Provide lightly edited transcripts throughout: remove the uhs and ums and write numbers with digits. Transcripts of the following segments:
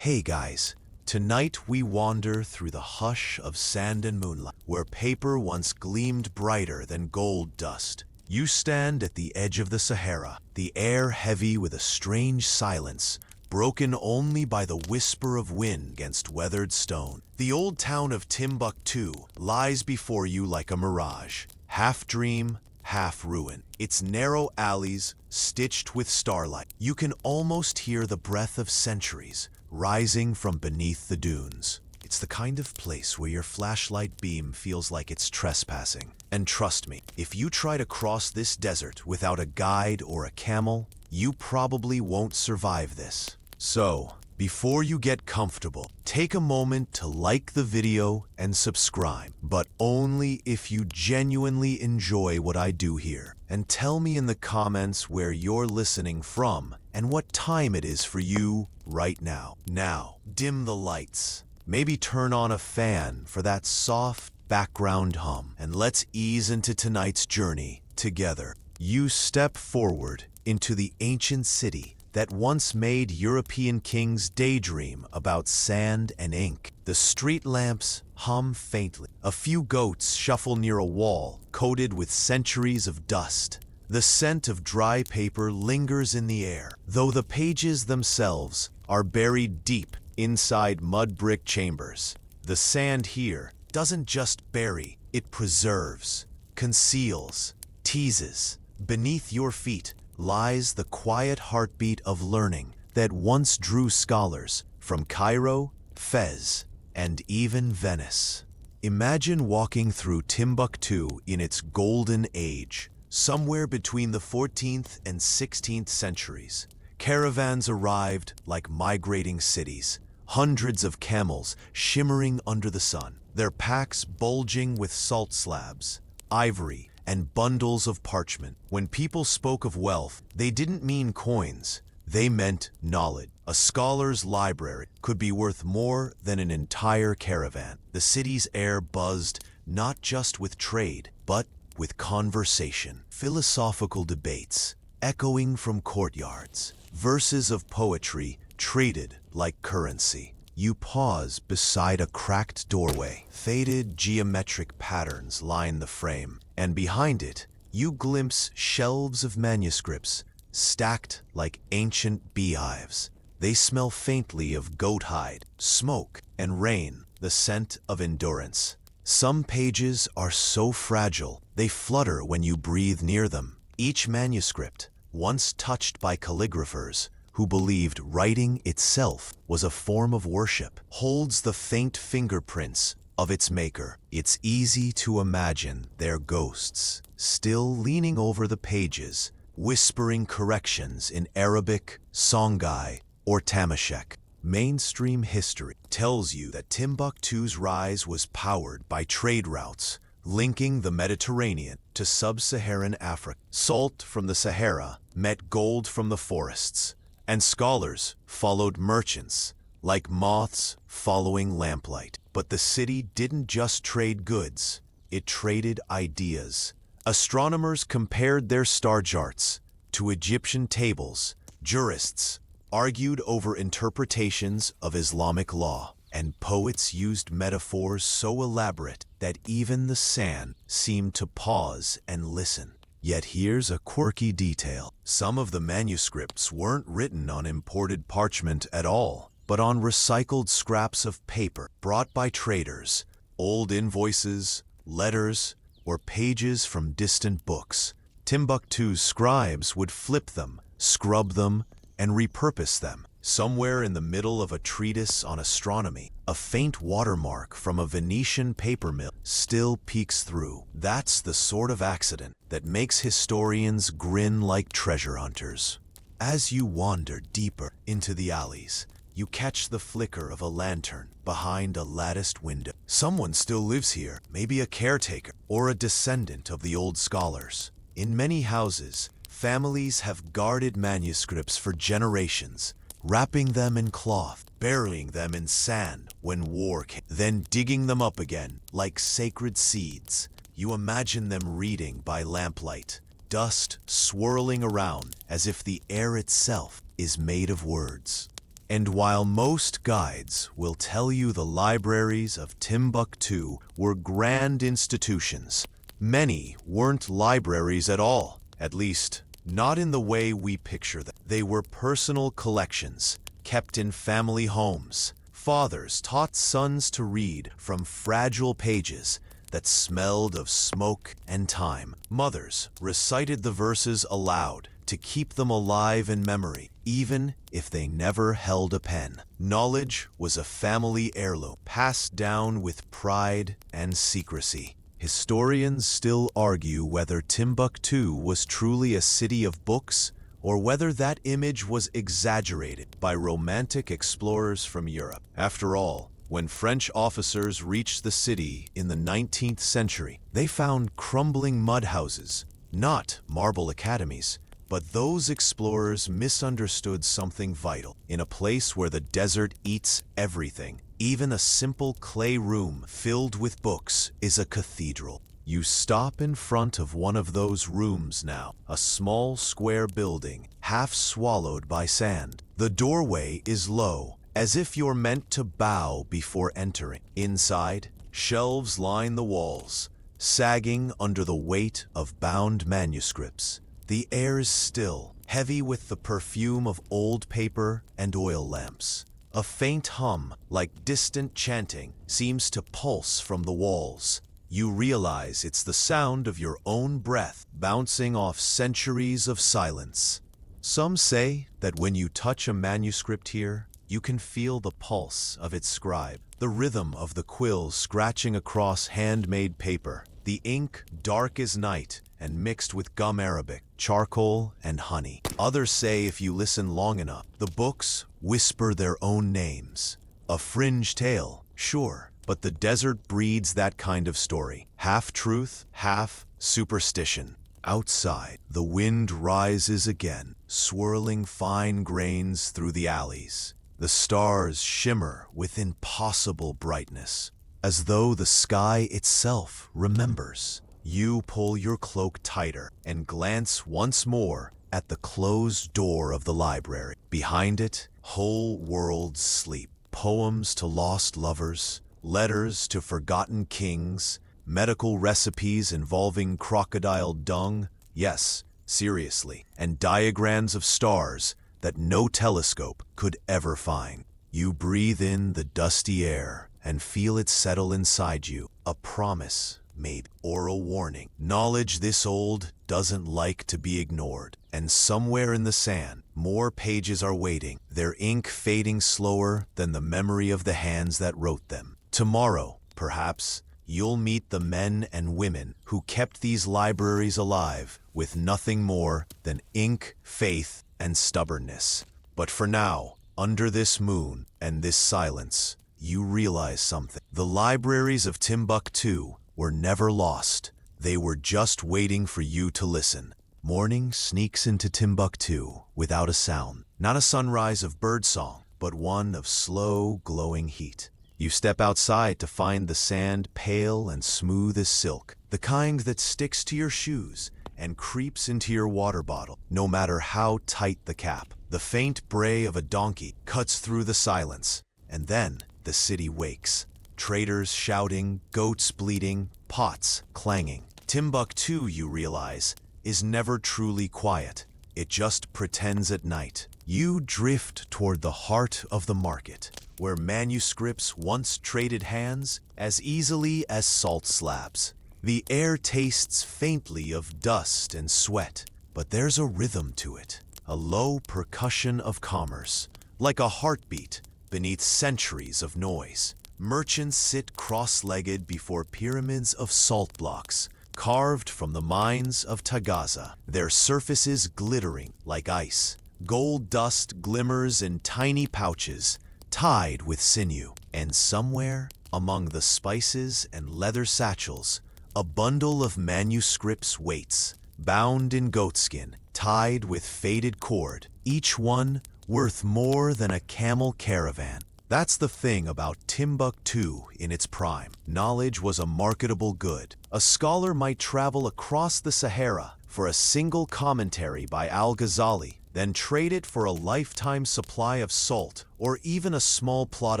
Hey guys, tonight we wander through the hush of sand and moonlight, where paper once gleamed brighter than gold dust. You stand at the edge of the Sahara, the air heavy with a strange silence, broken only by the whisper of wind against weathered stone. The old town of Timbuktu lies before you like a mirage, half dream, half ruin. Its narrow alleys stitched with starlight. You can almost hear the breath of centuries rising from beneath the dunes. It's the kind of place where your flashlight beam feels like it's trespassing. And trust me, if you try to cross this desert without a guide or a camel, you probably won't survive this. So, before you get comfortable, take a moment to like the video and subscribe, but only if you genuinely enjoy what I do here. And tell me in the comments where you're listening from and what time it is for you right now. Now, dim the lights. Maybe turn on a fan for that soft background hum, and let's ease into tonight's journey together. You step forward into the ancient city that once made European kings daydream about sand and ink. The street lamps hum faintly. A few goats shuffle near a wall coated with centuries of dust. The scent of dry paper lingers in the air, though the pages themselves are buried deep inside mud brick chambers. The sand here doesn't just bury, it preserves, conceals, teases. Beneath your feet lies the quiet heartbeat of learning that once drew scholars from Cairo, Fez, and even Venice. Imagine walking through Timbuktu in its golden age, somewhere between the 14th and 16th centuries. Caravans arrived like migrating cities, hundreds of camels shimmering under the sun, their packs bulging with salt slabs, ivory, and bundles of parchment. When people spoke of wealth, they didn't mean coins, they meant knowledge. A scholar's library could be worth more than an entire caravan. The city's air buzzed not just with trade, but with conversation, philosophical debates echoing from courtyards, verses of poetry traded like currency. You pause beside a cracked doorway. Faded geometric patterns line the frame, and behind it, you glimpse shelves of manuscripts stacked like ancient beehives. They smell faintly of goat hide, smoke, and rain, the scent of endurance. Some pages are so fragile, they flutter when you breathe near them. Each manuscript, once touched by calligraphers who believed writing itself was a form of worship, holds the faint fingerprints of its maker. It's easy to imagine their ghosts, still leaning over the pages, whispering corrections in Arabic, Songhai, or Tamashek. Mainstream history tells you that Timbuktu's rise was powered by trade routes linking the Mediterranean to sub-Saharan Africa. Salt from the Sahara met gold from the forests, and scholars followed merchants like moths following lamplight. But the city didn't just trade goods, it traded ideas. Astronomers compared their star charts to Egyptian tables. Jurists argued over interpretations of Islamic law, and poets used metaphors so elaborate that even the sand seemed to pause and listen. Yet here's a quirky detail. Some of the manuscripts weren't written on imported parchment at all, but on recycled scraps of paper brought by traders, old invoices, letters, or pages from distant books. Timbuktu's scribes would flip them, scrub them, and repurpose them. Somewhere in the middle of a treatise on astronomy, a faint watermark from a Venetian paper mill still peeks through. That's the sort of accident that makes historians grin like treasure hunters. As you wander deeper into the alleys, you catch the flicker of a lantern behind a latticed window. Someone still lives here, maybe a caretaker or a descendant of the old scholars. In many houses, families have guarded manuscripts for generations, wrapping them in cloth, burying them in sand when war came, then digging them up again like sacred seeds. You imagine them reading by lamplight, dust swirling around as if the air itself is made of words. And while most guides will tell you the libraries of Timbuktu were grand institutions, many weren't libraries at all, at least not in the way we picture them. They were personal collections, kept in family homes. Fathers taught sons to read from fragile pages that smelled of smoke and time. Mothers recited the verses aloud to keep them alive in memory, even if they never held a pen. Knowledge was a family heirloom, passed down with pride and secrecy. Historians still argue whether Timbuktu was truly a city of books or whether that image was exaggerated by romantic explorers from Europe. After all, when French officers reached the city in the 19th century, they found crumbling mud houses, not marble academies. But those explorers misunderstood something vital. In a place where the desert eats everything, even a simple clay room filled with books is a cathedral. You stop in front of one of those rooms now, a small square building, half swallowed by sand. The doorway is low, as if you're meant to bow before entering. Inside, shelves line the walls, sagging under the weight of bound manuscripts. The air is still, heavy with the perfume of old paper and oil lamps. A faint hum, like distant chanting, seems to pulse from the walls. You realize it's the sound of your own breath bouncing off centuries of silence. Some say that when you touch a manuscript here, you can feel the pulse of its scribe, the rhythm of the quill scratching across handmade paper, the ink dark as night and mixed with gum arabic, charcoal, and honey. Others say if you listen long enough, the books whisper their own names. A fringe tale, sure, but the desert breeds that kind of story. Half truth, half superstition. Outside, the wind rises again, swirling fine grains through the alleys. The stars shimmer with impossible brightness, as though the sky itself remembers. You pull your cloak tighter and glance once more at the closed door of the library. Behind it, whole worlds sleep. Poems to lost lovers, letters to forgotten kings, medical recipes involving crocodile dung, yes, seriously, and diagrams of stars that no telescope could ever find. You breathe in the dusty air and feel it settle inside you, a promise, maybe, or a warning. Knowledge this old doesn't like to be ignored, and somewhere in the sand, more pages are waiting, their ink fading slower than the memory of the hands that wrote them. Tomorrow, perhaps, you'll meet the men and women who kept these libraries alive with nothing more than ink, faith, and stubbornness. But for now, under this moon and this silence, you realize something. The libraries of Timbuktu were never lost. They were just waiting for you to listen. Morning sneaks into Timbuktu without a sound. Not a sunrise of birdsong, but one of slow, glowing heat. You step outside to find the sand pale and smooth as silk, the kind that sticks to your shoes and creeps into your water bottle, no matter how tight the cap. The faint bray of a donkey cuts through the silence, and then the city wakes. Traders shouting, goats bleating, pots clanging. Timbuktu, you realize, is never truly quiet. It just pretends at night. You drift toward the heart of the market, where manuscripts once traded hands as easily as salt slabs. The air tastes faintly of dust and sweat, but there's a rhythm to it, a low percussion of commerce, like a heartbeat beneath centuries of noise. Merchants sit cross-legged before pyramids of salt blocks, carved from the mines of Tagaza, their surfaces glittering like ice. Gold dust glimmers in tiny pouches, tied with sinew, and somewhere among the spices and leather satchels, a bundle of manuscripts waits, bound in goatskin, tied with faded cord, each one worth more than a camel caravan. That's the thing about Timbuktu in its prime. Knowledge was a marketable good. A scholar might travel across the Sahara for a single commentary by Al-Ghazali, then trade it for a lifetime supply of salt or even a small plot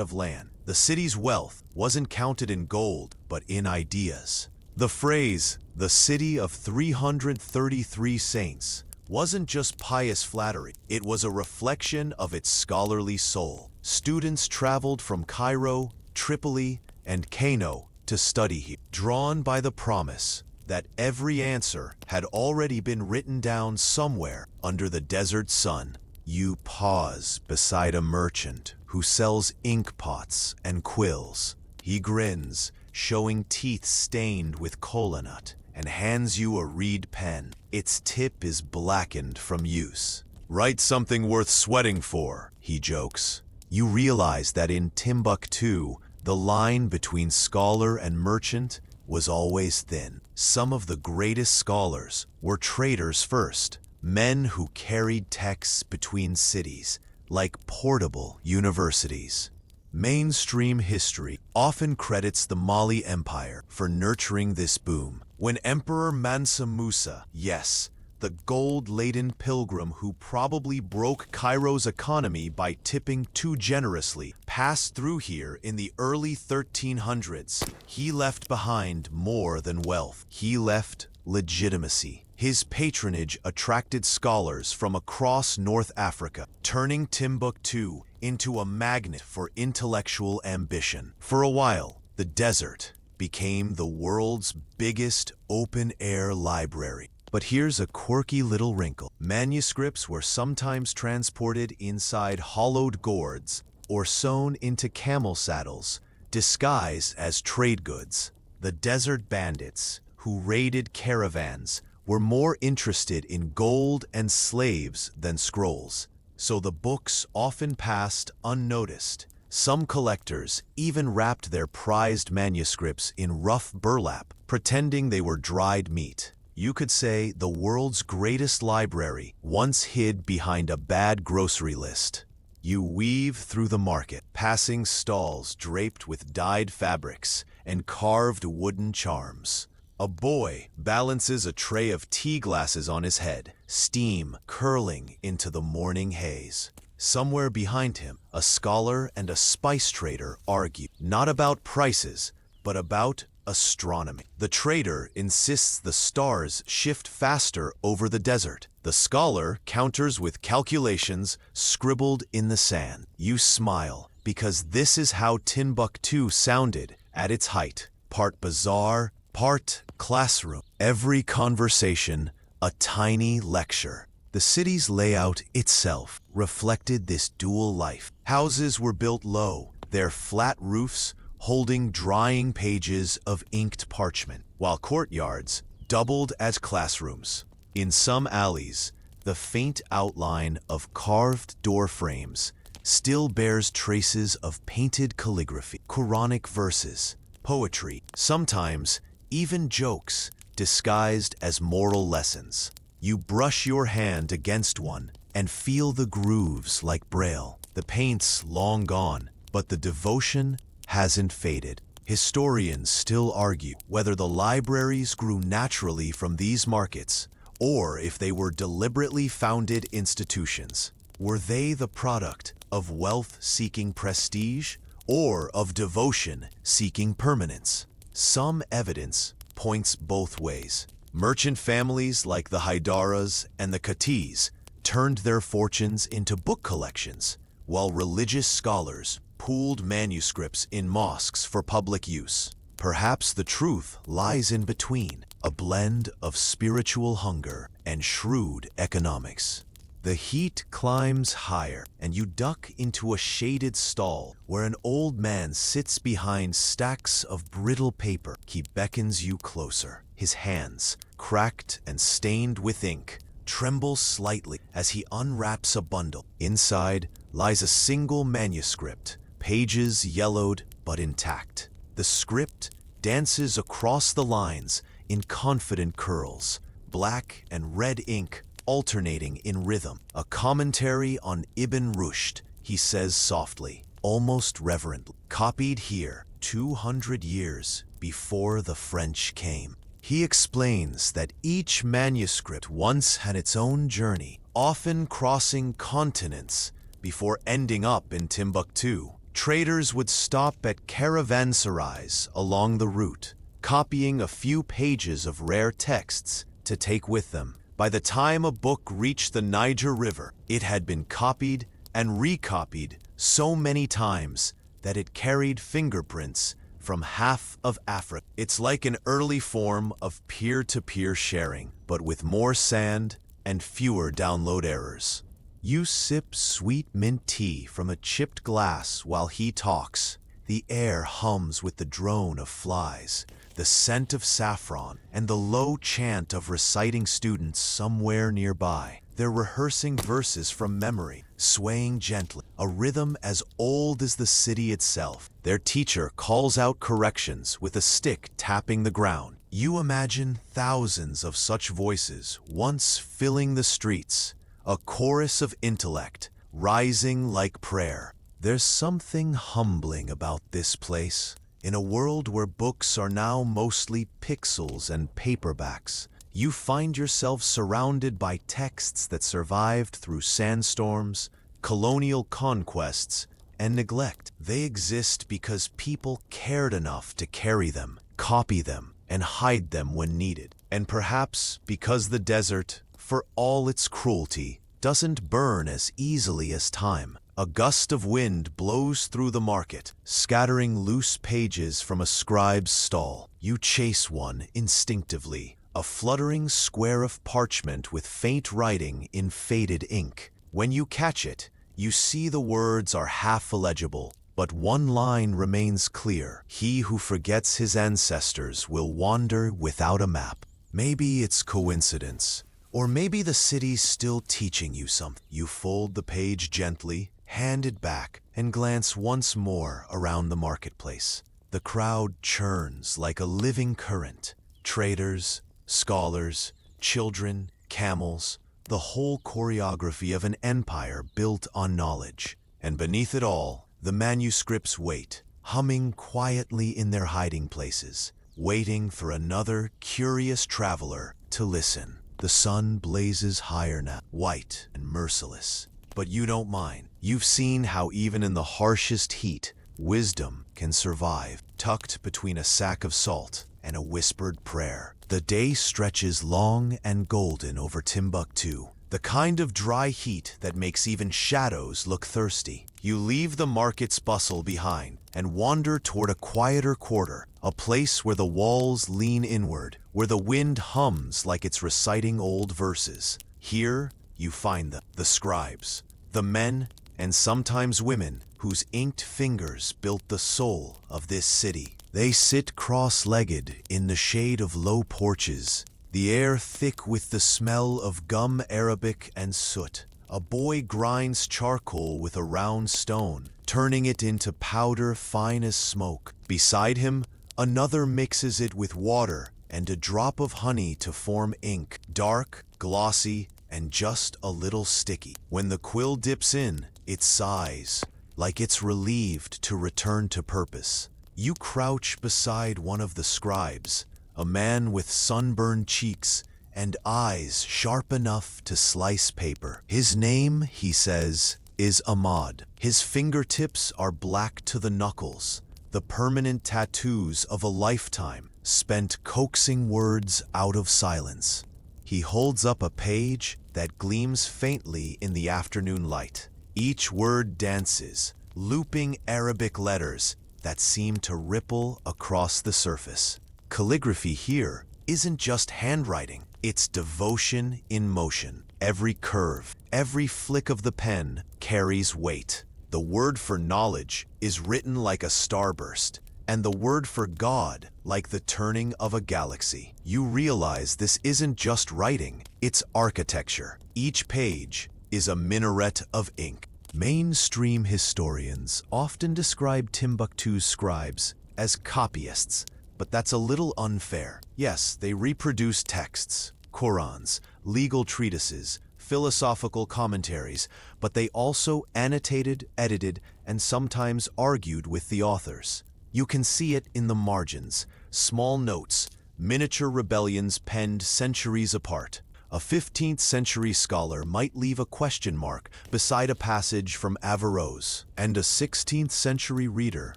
of land. The city's wealth wasn't counted in gold, but in ideas. The phrase, "the city of 333 saints," wasn't just pious flattery. It was a reflection of its scholarly soul. Students traveled from Cairo, Tripoli, and Kano to study here, drawn by the promise that every answer had already been written down somewhere under the desert sun. You pause beside a merchant who sells ink pots and quills. He grins, showing teeth stained with kola nut, and hands you a reed pen. Its tip is blackened from use. "Write something worth sweating for," he jokes. You realize that in Timbuktu, the line between scholar and merchant was always thin. Some of the greatest scholars were traders first, men who carried texts between cities, like portable universities. Mainstream history often credits the Mali Empire for nurturing this boom. When Emperor Mansa Musa, yes, the gold-laden pilgrim who probably broke Cairo's economy by tipping too generously, passed through here in the early 1300s, he left behind more than wealth. He left legitimacy. His patronage attracted scholars from across North Africa, turning Timbuktu into a magnet for intellectual ambition. For a while, the desert became the world's biggest open-air library. But here's a quirky little wrinkle. Manuscripts were sometimes transported inside hollowed gourds or sewn into camel saddles, disguised as trade goods. The desert bandits, who raided caravans, were more interested in gold and slaves than scrolls, so the books often passed unnoticed. Some collectors even wrapped their prized manuscripts in rough burlap, pretending they were dried meat. You could say the world's greatest library once hid behind a bad grocery list. You weave through the market, passing stalls draped with dyed fabrics and carved wooden charms. A boy balances a tray of tea glasses on his head, steam curling into the morning haze. Somewhere behind him, a scholar and a spice trader argue, not about prices, but about astronomy. The trader insists the stars shift faster over the desert. The scholar counters with calculations scribbled in the sand. You smile, because this is how Timbuktu sounded at its height. Part bazaar, part classroom. Every conversation, a tiny lecture. The city's layout itself reflected this dual life. Houses were built low, their flat roofs holding drying pages of inked parchment, while courtyards doubled as classrooms. In some alleys, the faint outline of carved door frames still bears traces of painted calligraphy, Quranic verses, poetry, sometimes even jokes disguised as moral lessons. You brush your hand against one and feel the grooves like braille. The paint's long gone, but the devotion hasn't faded. Historians still argue whether the libraries grew naturally from these markets or if they were deliberately founded institutions. Were they the product of wealth-seeking prestige or of devotion seeking permanence? Some evidence points both ways. Merchant families like the Haidaras and the Katis turned their fortunes into book collections, while religious scholars pooled manuscripts in mosques for public use. Perhaps the truth lies in between, a blend of spiritual hunger and shrewd economics. The heat climbs higher, and you duck into a shaded stall where an old man sits behind stacks of brittle paper. He beckons you closer. His hands, cracked and stained with ink, tremble slightly as he unwraps a bundle. Inside lies a single manuscript, pages yellowed but intact. The script dances across the lines in confident curls, black and red ink alternating in rhythm. A commentary on Ibn Rushd, he says softly, almost reverently, copied here 200 years before the French came. He explains that each manuscript once had its own journey, often crossing continents before ending up in Timbuktu. Traders would stop at caravanserais along the route, copying a few pages of rare texts to take with them. By the time a book reached the Niger River, it had been copied and recopied so many times that it carried fingerprints from half of Africa. It's like an early form of peer-to-peer sharing, but with more sand and fewer download errors. You sip sweet mint tea from a chipped glass while he talks. The air hums with the drone of flies, the scent of saffron, and the low chant of reciting students somewhere nearby. They're rehearsing verses from memory, swaying gently, a rhythm as old as the city itself. Their teacher calls out corrections with a stick tapping the ground. You imagine thousands of such voices once filling the streets, a chorus of intellect, rising like prayer. There's something humbling about this place. In a world where books are now mostly pixels and paperbacks, you find yourself surrounded by texts that survived through sandstorms, colonial conquests, and neglect. They exist because people cared enough to carry them, copy them, and hide them when needed. And perhaps because the desert, for all its cruelty, doesn't burn as easily as time. A gust of wind blows through the market, scattering loose pages from a scribe's stall. You chase one instinctively, a fluttering square of parchment with faint writing in faded ink. When you catch it, you see the words are half illegible, but one line remains clear. He who forgets his ancestors will wander without a map. Maybe it's coincidence, or maybe the city's still teaching you something. You fold the page gently, hand it back, and glance once more around the marketplace. The crowd churns like a living current. Traders, scholars, children, camels, the whole choreography of an empire built on knowledge. And beneath it all, the manuscripts wait, humming quietly in their hiding places, waiting for another curious traveler to listen. The sun blazes higher now, white and merciless. But you don't mind. You've seen how even in the harshest heat, wisdom can survive, tucked between a sack of salt and a whispered prayer. The day stretches long and golden over Timbuktu, the kind of dry heat that makes even shadows look thirsty. You leave the market's bustle behind and wander toward a quieter quarter, a place where the walls lean inward, where the wind hums like it's reciting old verses. Here, you find the scribes, the men and sometimes women whose inked fingers built the soul of this city. They sit cross-legged in the shade of low porches, the air thick with the smell of gum arabic and soot. A boy grinds charcoal with a round stone, turning it into powder fine as smoke. Beside him, another mixes it with water and a drop of honey to form ink, dark, glossy, and just a little sticky. When the quill dips in, it sighs, like it's relieved to return to purpose. You crouch beside one of the scribes, a man with sunburned cheeks and eyes sharp enough to slice paper. His name, he says, is Ahmad. His fingertips are black to the knuckles, the permanent tattoos of a lifetime spent coaxing words out of silence. He holds up a page that gleams faintly in the afternoon light. Each word dances, looping Arabic letters that seem to ripple across the surface. Calligraphy here isn't just handwriting, it's devotion in motion. Every curve, every flick of the pen carries weight. The word for knowledge is written like a starburst, and the word for God like the turning of a galaxy. You realize this isn't just writing, it's architecture. Each page is a minaret of ink. Mainstream historians often describe Timbuktu's scribes as copyists, but that's a little unfair. Yes, they reproduce texts, Qurans, legal treatises, philosophical commentaries, but they also annotated, edited, and sometimes argued with the authors. You can see it in the margins, small notes, miniature rebellions penned centuries apart. A 15th century scholar might leave a question mark beside a passage from Averroes, and a 16th century reader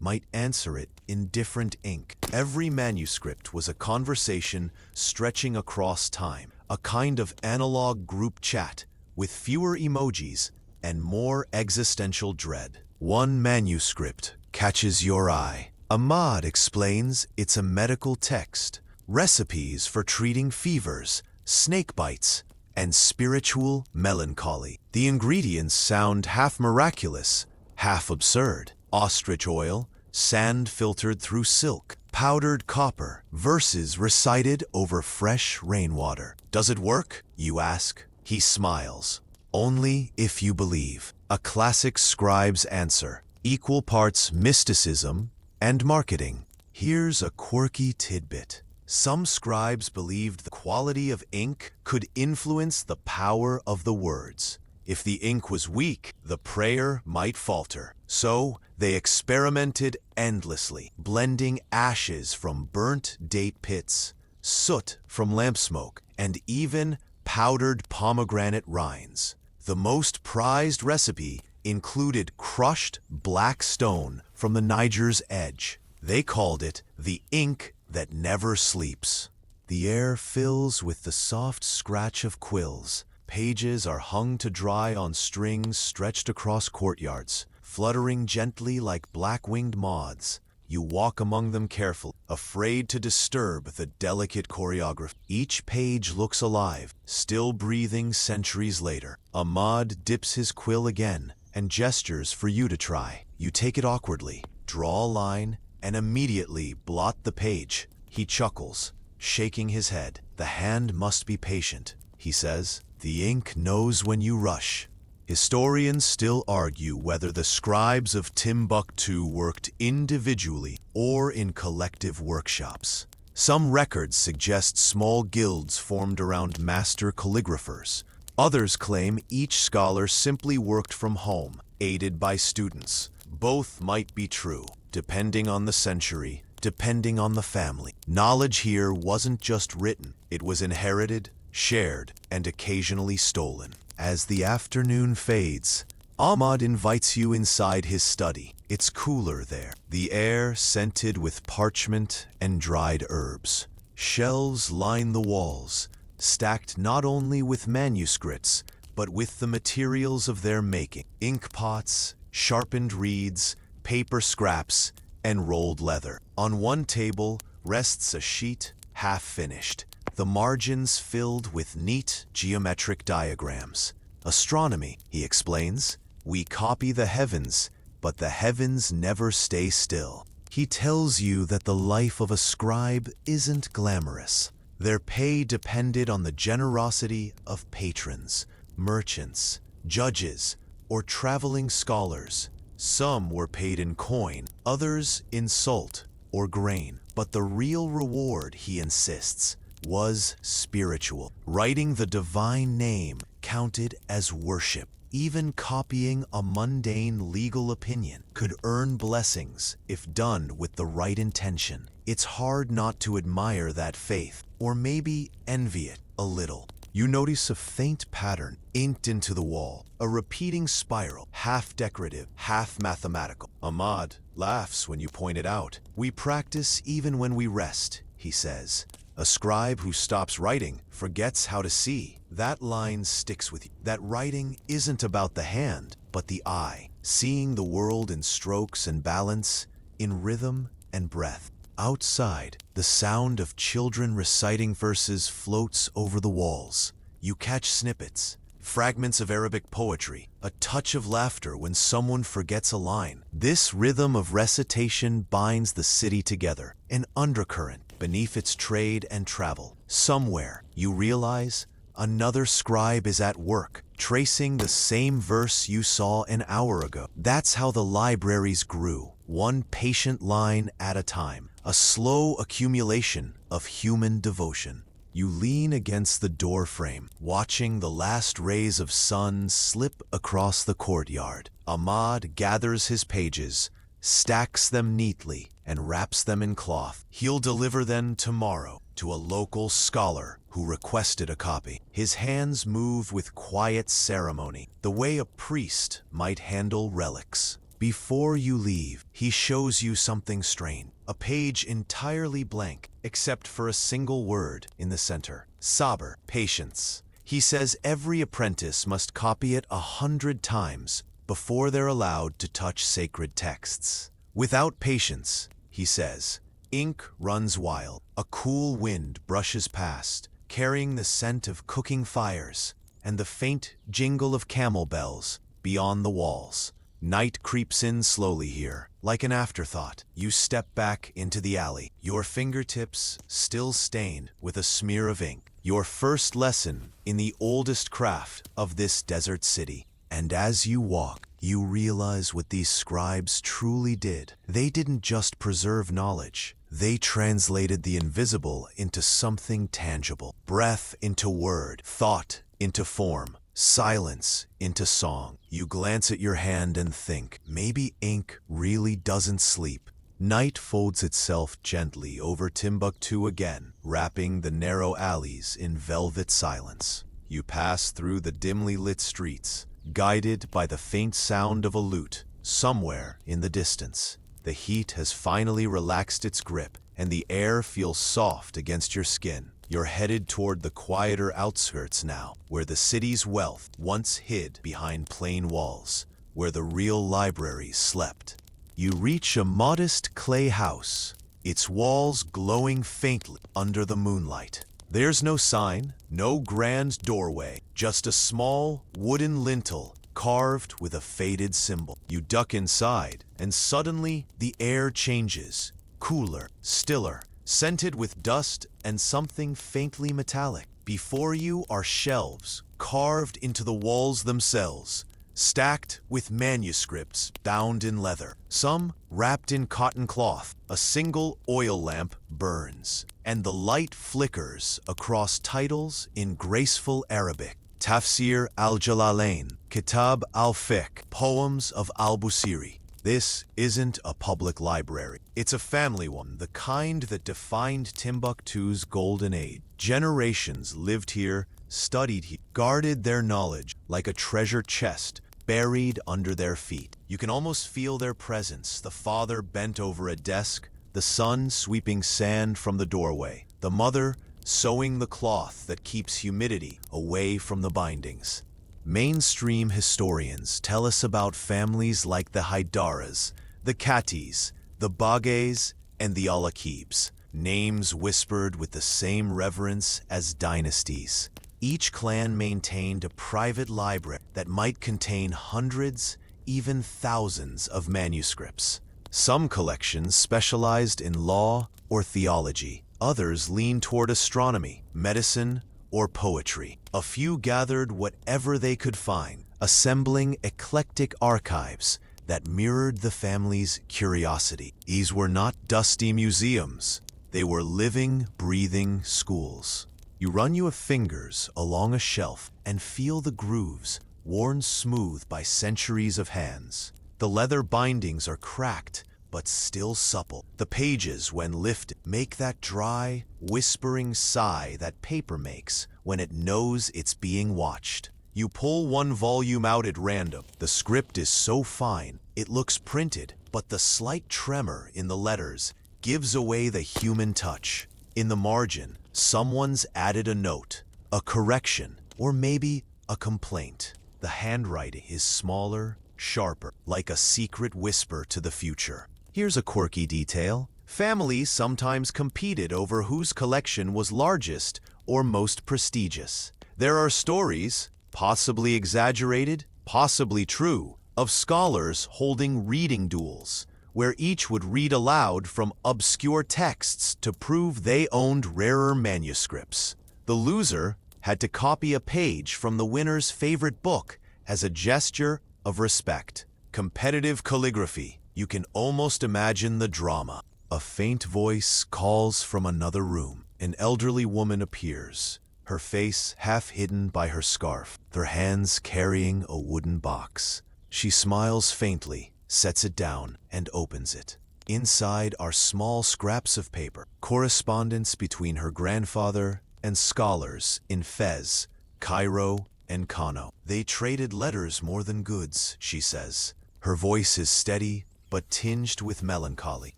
might answer it in different ink. Every manuscript was a conversation stretching across time, a kind of analog group chat with fewer emojis and more existential dread. One manuscript catches your eye. Ahmad explains it's a medical text, recipes for treating fevers, snake bites, and spiritual melancholy. The ingredients sound half miraculous, half absurd. Ostrich oil, sand filtered through silk, powdered copper, verses recited over fresh rainwater. Does it work? You ask. He smiles. Only if you believe. A classic scribe's answer. Equal parts mysticism and marketing. Here's a quirky tidbit. Some scribes believed the quality of ink could influence the power of the words. If the ink was weak, the prayer might falter. So they experimented endlessly, blending ashes from burnt date pits, soot from lamp smoke, and even powdered pomegranate rinds. The most prized recipe included crushed black stone from the Niger's edge. They called it the ink that never sleeps. The air fills with the soft scratch of quills. Pages are hung to dry on strings stretched across courtyards, fluttering gently like black-winged moths. You walk among them carefully, afraid to disturb the delicate choreography. Each page looks alive, still breathing centuries later. Ahmad dips his quill again and gestures for you to try. You take it awkwardly, draw a line, and immediately blot the page. He chuckles, shaking his head. The hand must be patient, he says. The ink knows when you rush. Historians still argue whether the scribes of Timbuktu worked individually or in collective workshops. Some records suggest small guilds formed around master calligraphers. Others claim each scholar simply worked from home, aided by students. Both might be true, depending on the century, depending on the family. Knowledge here wasn't just written, it was inherited, shared, and occasionally stolen. As the afternoon fades, Ahmad invites you inside his study. It's cooler there, the air scented with parchment and dried herbs. Shelves line the walls, stacked not only with manuscripts, but with the materials of their making. Ink pots, sharpened reeds, paper scraps, and rolled leather. On one table rests a sheet half finished, the margins filled with neat geometric diagrams. Astronomy, he explains. We copy the heavens, but the heavens never stay still. He tells you that the life of a scribe isn't glamorous. Their pay depended on the generosity of patrons, merchants, judges, or traveling scholars. Some were paid in coin, others in salt or grain. But the real reward, he insists, was spiritual. Writing the divine name counted as worship. Even copying a mundane legal opinion could earn blessings if done with the right intention. It's hard not to admire that faith, or maybe envy it a little. You notice a faint pattern inked into the wall, a repeating spiral, half decorative, half mathematical. Ahmad laughs when you point it out. We practice even when we rest, he says. A scribe who stops writing forgets how to see. That line sticks with you. That writing isn't about the hand, but the eye, seeing the world in strokes and balance, in rhythm and breath. Outside, the sound of children reciting verses floats over the walls. You catch snippets, fragments of Arabic poetry, a touch of laughter when someone forgets a line. This rhythm of recitation binds the city together, an undercurrent beneath its trade and travel. Somewhere, you realize, another scribe is at work, tracing the same verse you saw an hour ago. That's how the libraries grew, one patient line at a time, a slow accumulation of human devotion. You lean against the doorframe, watching the last rays of sun slip across the courtyard. Ahmad gathers his pages, stacks them neatly, and wraps them in cloth. He'll deliver them tomorrow to a local scholar who requested a copy. His hands move with quiet ceremony, the way a priest might handle relics. Before you leave, he shows you something strange. A page entirely blank, except for a single word in the center. Sabr, patience. He says every apprentice must copy it 100 times before they're allowed to touch sacred texts. Without patience, he says, ink runs wild. A cool wind brushes past, carrying the scent of cooking fires and the faint jingle of camel bells beyond the walls. Night creeps in slowly here, like an afterthought. You step back into the alley, your fingertips still stained with a smear of ink. Your first lesson in the oldest craft of this desert city. And as you walk, you realize what these scribes truly did. They didn't just preserve knowledge. They translated the invisible into something tangible. Breath into word, thought into form, silence into song. You glance at your hand and think, maybe ink really doesn't sleep. Night folds itself gently over Timbuktu again, wrapping the narrow alleys in velvet silence. You pass through the dimly lit streets, guided by the faint sound of a lute somewhere in the distance. The heat has finally relaxed its grip, and the air feels soft against your skin. You're headed toward the quieter outskirts now, where the city's wealth once hid behind plain walls, where the real libraries slept. You reach a modest clay house, its walls glowing faintly under the moonlight. There's no sign, no grand doorway, just a small wooden lintel carved with a faded symbol. You duck inside, and suddenly the air changes, cooler, stiller, scented with dust and something faintly metallic. Before you are shelves carved into the walls themselves, stacked with manuscripts bound in leather, some wrapped in cotton cloth. A single oil lamp burns, and the light flickers across titles in graceful Arabic. Tafsir al-Jalalain, Kitab al-Fiqh, Poems of al-Busiri. This isn't a public library. It's a family one, the kind that defined Timbuktu's golden age. Generations lived here, studied here, guarded their knowledge like a treasure chest buried under their feet. You can almost feel their presence, the father bent over a desk, the son sweeping sand from the doorway, the mother sewing the cloth that keeps humidity away from the bindings. Mainstream historians tell us about families like the Haidaras, the Katis, the Baghés, and the Alakibs, names whispered with the same reverence as dynasties. Each clan maintained a private library that might contain hundreds, even thousands of manuscripts. Some collections specialized in law or theology. Others leaned toward astronomy, medicine, or poetry. A few gathered whatever they could find, assembling eclectic archives that mirrored the family's curiosity. These were not dusty museums. They were living, breathing schools. You run your fingers along a shelf and feel the grooves worn smooth by centuries of hands. The leather bindings are cracked, but still supple. The pages, when lifted, make that dry, whispering sigh that paper makes when it knows it's being watched. You pull one volume out at random. The script is so fine, it looks printed, but the slight tremor in the letters gives away the human touch. In the margin, someone's added a note, a correction, or maybe a complaint. The handwriting is smaller, sharper, like a secret whisper to the future. Here's a quirky detail. Families sometimes competed over whose collection was largest or most prestigious. There are stories, possibly exaggerated, possibly true, of scholars holding reading duels, where each would read aloud from obscure texts to prove they owned rarer manuscripts. The loser had to copy a page from the winner's favorite book as a gesture of respect. Competitive calligraphy. You can almost imagine the drama. A faint voice calls from another room. An elderly woman appears, her face half hidden by her scarf, her hands carrying a wooden box. She smiles faintly, sets it down, and opens it. Inside are small scraps of paper, correspondence between her grandfather and scholars in Fez, Cairo, and Kano. They traded letters more than goods, she says. Her voice is steady, but tinged with melancholy.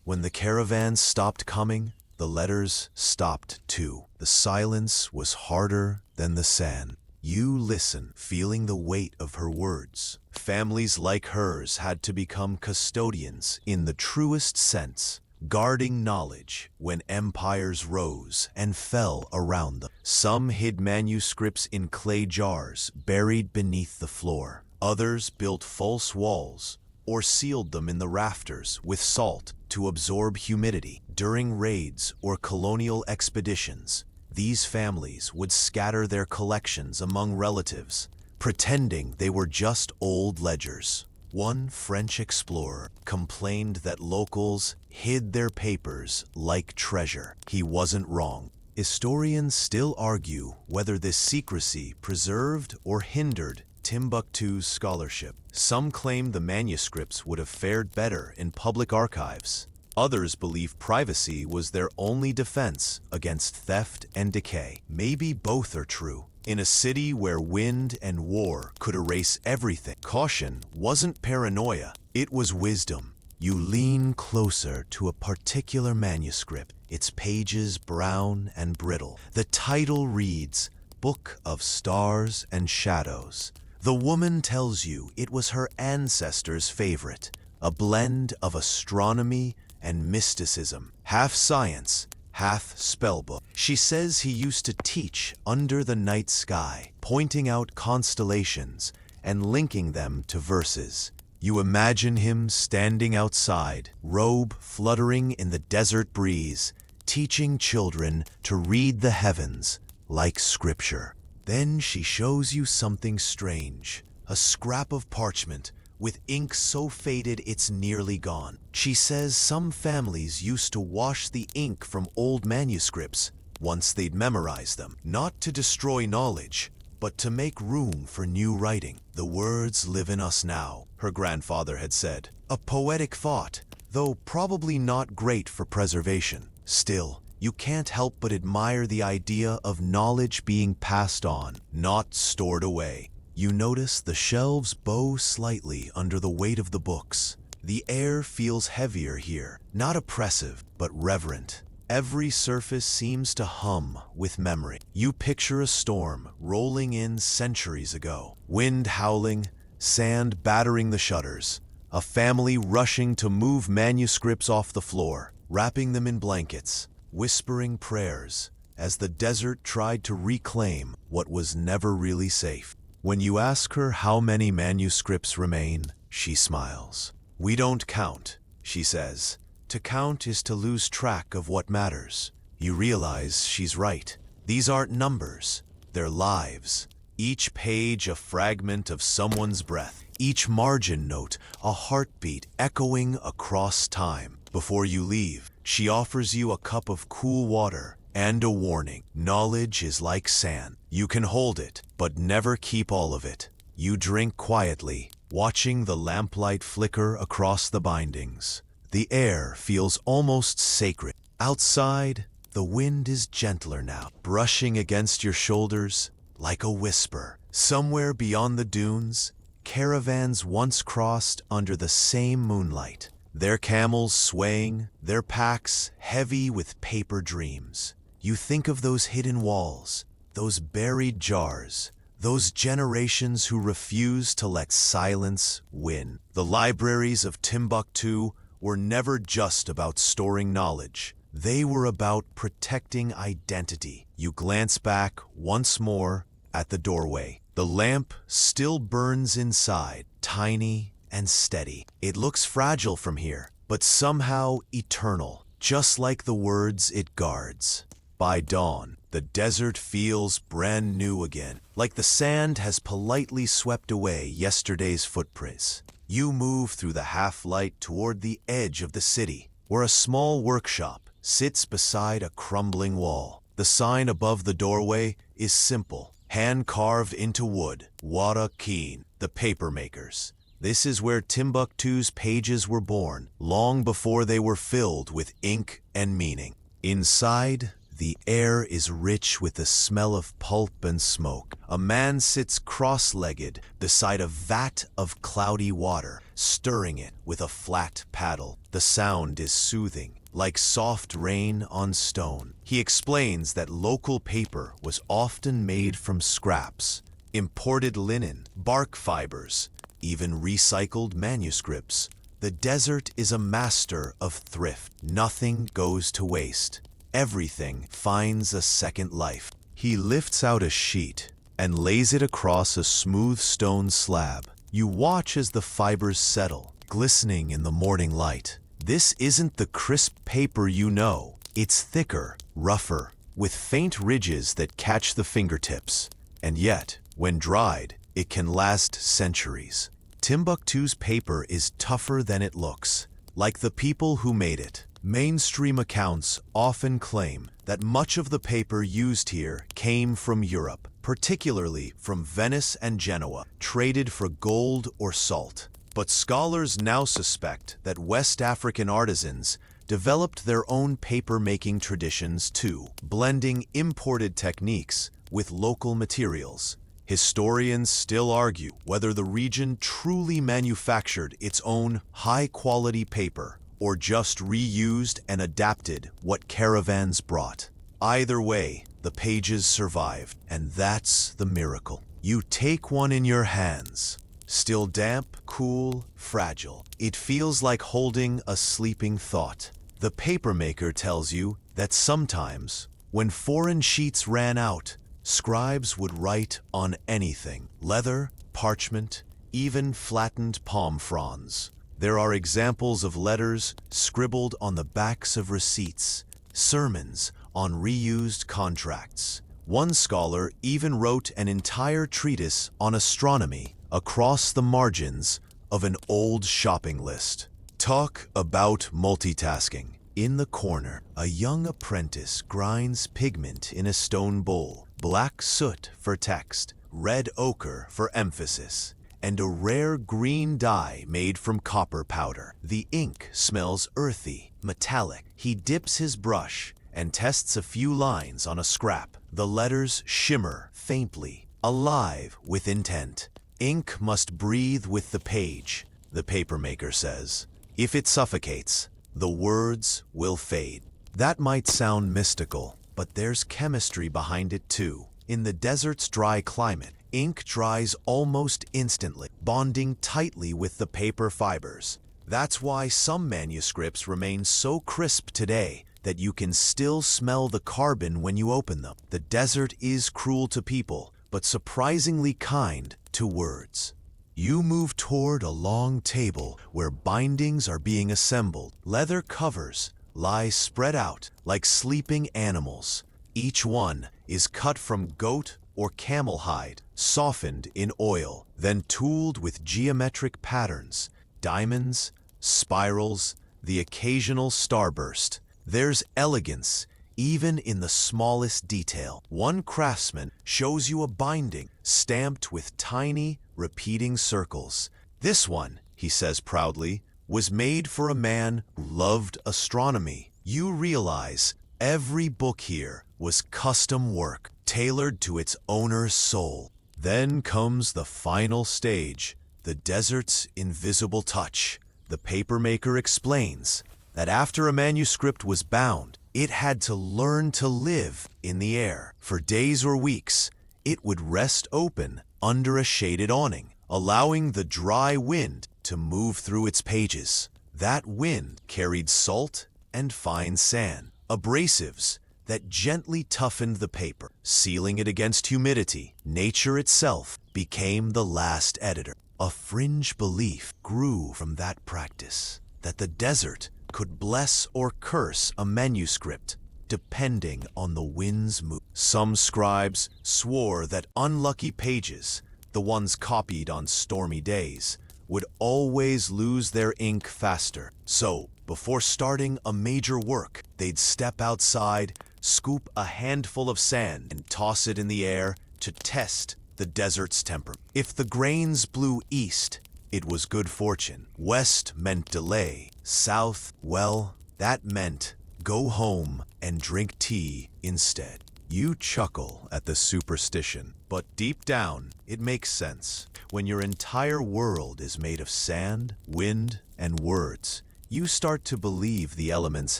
When the caravans stopped coming, the letters stopped too. The silence was harder than the sand. You listen, feeling the weight of her words. Families like hers had to become custodians in the truest sense, guarding knowledge when empires rose and fell around them. Some hid manuscripts in clay jars buried beneath the floor. Others built false walls or sealed them in the rafters with salt to absorb humidity. During raids or colonial expeditions, these families would scatter their collections among relatives, pretending they were just old ledgers. One French explorer complained that locals hid their papers like treasure. He wasn't wrong. Historians still argue whether this secrecy preserved or hindered Timbuktu's scholarship. Some claim the manuscripts would have fared better in public archives. Others believe privacy was their only defense against theft and decay. Maybe both are true. In a city where wind and war could erase everything, caution wasn't paranoia, it was wisdom. You lean closer to a particular manuscript, its pages brown and brittle. The title reads, Book of Stars and Shadows. The woman tells you it was her ancestors' favorite, a blend of astronomy and mysticism, half science, half spellbook. She says he used to teach under the night sky, pointing out constellations and linking them to verses. You imagine him standing outside, robe fluttering in the desert breeze, teaching children to read the heavens like scripture. Then she shows you something strange, a scrap of parchment with ink so faded it's nearly gone. She says some families used to wash the ink from old manuscripts once they'd memorized them, not to destroy knowledge, but to make room for new writing. The words live in us now, her grandfather had said. A poetic thought, though probably not great for preservation. Still, you can't help but admire the idea of knowledge being passed on, not stored away. You notice the shelves bow slightly under the weight of the books. The air feels heavier here, not oppressive, but reverent. Every surface seems to hum with memory. You picture a storm rolling in centuries ago, wind howling, sand battering the shutters, a family rushing to move manuscripts off the floor, wrapping them in blankets, whispering prayers as the desert tried to reclaim what was never really safe. When you ask her how many manuscripts remain, she smiles. We don't count, she says. To count is to lose track of what matters. You realize she's right. These aren't numbers, they're lives. Each page a fragment of someone's breath, each margin note a heartbeat echoing across time. Before you leave, she offers you a cup of cool water and a warning. Knowledge is like sand. You can hold it, but never keep all of it. You drink quietly, watching the lamplight flicker across the bindings. The air feels almost sacred. Outside, the wind is gentler now, brushing against your shoulders like a whisper. Somewhere beyond the dunes, caravans once crossed under the same moonlight, their camels swaying, their packs heavy with paper dreams. You think of those hidden walls, those buried jars, those generations who refused to let silence win. The libraries of Timbuktu were never just about storing knowledge. They were about protecting identity. You glance back once more at the doorway. The lamp still burns inside, tiny and steady. It looks fragile from here, but somehow eternal, just like the words it guards. By dawn, the desert feels brand new again, like the sand has politely swept away yesterday's footprints. You move through the half-light toward the edge of the city, where a small workshop sits beside a crumbling wall. The sign above the doorway is simple, hand-carved into wood. Wada Keen, the paper makers. This is where Timbuktu's pages were born, long before they were filled with ink and meaning. Inside, the air is rich with the smell of pulp and smoke. A man sits cross-legged beside a vat of cloudy water, stirring it with a flat paddle. The sound is soothing, like soft rain on stone. He explains that local paper was often made from scraps, imported linen, bark fibers, even recycled manuscripts. The desert is a master of thrift. Nothing goes to waste. Everything finds a second life. He lifts out a sheet and lays it across a smooth stone slab. You watch as the fibers settle, glistening in the morning light. This isn't the crisp paper you know. It's thicker, rougher, with faint ridges that catch the fingertips. And yet, when dried, it can last centuries. Timbuktu's paper is tougher than it looks, like the people who made it. Mainstream accounts often claim that much of the paper used here came from Europe, particularly from Venice and Genoa, traded for gold or salt. But scholars now suspect that West African artisans developed their own paper-making traditions too, blending imported techniques with local materials. Historians still argue whether the region truly manufactured its own high-quality paper or just reused and adapted what caravans brought. Either way, the pages survived, and that's the miracle. You take one in your hands, still damp, cool, fragile. It feels like holding a sleeping thought. The papermaker tells you that sometimes, when foreign sheets ran out, scribes would write on anything: leather, parchment, even flattened palm fronds. There are examples of letters scribbled on the backs of receipts, sermons on reused contracts. One scholar even wrote an entire treatise on astronomy across the margins of an old shopping list. Talk about multitasking. In the corner, a young apprentice grinds pigment in a stone bowl. Black soot for text, red ochre for emphasis, and a rare green dye made from copper powder. The ink smells earthy, metallic. He dips his brush and tests a few lines on a scrap. The letters shimmer faintly, alive with intent. Ink must breathe with the page, the papermaker says. If it suffocates, the words will fade. That might sound mystical, but there's chemistry behind it too. In the desert's dry climate, ink dries almost instantly, bonding tightly with the paper fibers. That's why some manuscripts remain so crisp today that you can still smell the carbon when you open them. The desert is cruel to people, but surprisingly kind to words. You move toward a long table where bindings are being assembled. Leather covers lie spread out like sleeping animals. Each one is cut from goat or camel hide, softened in oil, then tooled with geometric patterns, diamonds, spirals, the occasional starburst. There's elegance even in the smallest detail. One craftsman shows you a binding stamped with tiny, repeating circles. This one, he says proudly, was made for a man who loved astronomy. You realize every book here was custom work, tailored to its owner's soul. Then comes the final stage, the desert's invisible touch. The papermaker explains that after a manuscript was bound, it had to learn to live in the air. For days or weeks, it would rest open under a shaded awning, allowing the dry wind to move through its pages. That wind carried salt and fine sand, abrasives that gently toughened the paper, sealing it against humidity. Nature itself became the last editor. A fringe belief grew from that practice, that the desert could bless or curse a manuscript depending on the wind's mood. Some scribes swore that unlucky pages, the ones copied on stormy days, would always lose their ink faster. So, before starting a major work, they'd step outside, scoop a handful of sand, and toss it in the air to test the desert's temper. If the grains blew east, it was good fortune. West meant delay. South, well, that meant go home and drink tea instead. You chuckle at the superstition, but deep down, it makes sense. When your entire world is made of sand, wind, and words, you start to believe the elements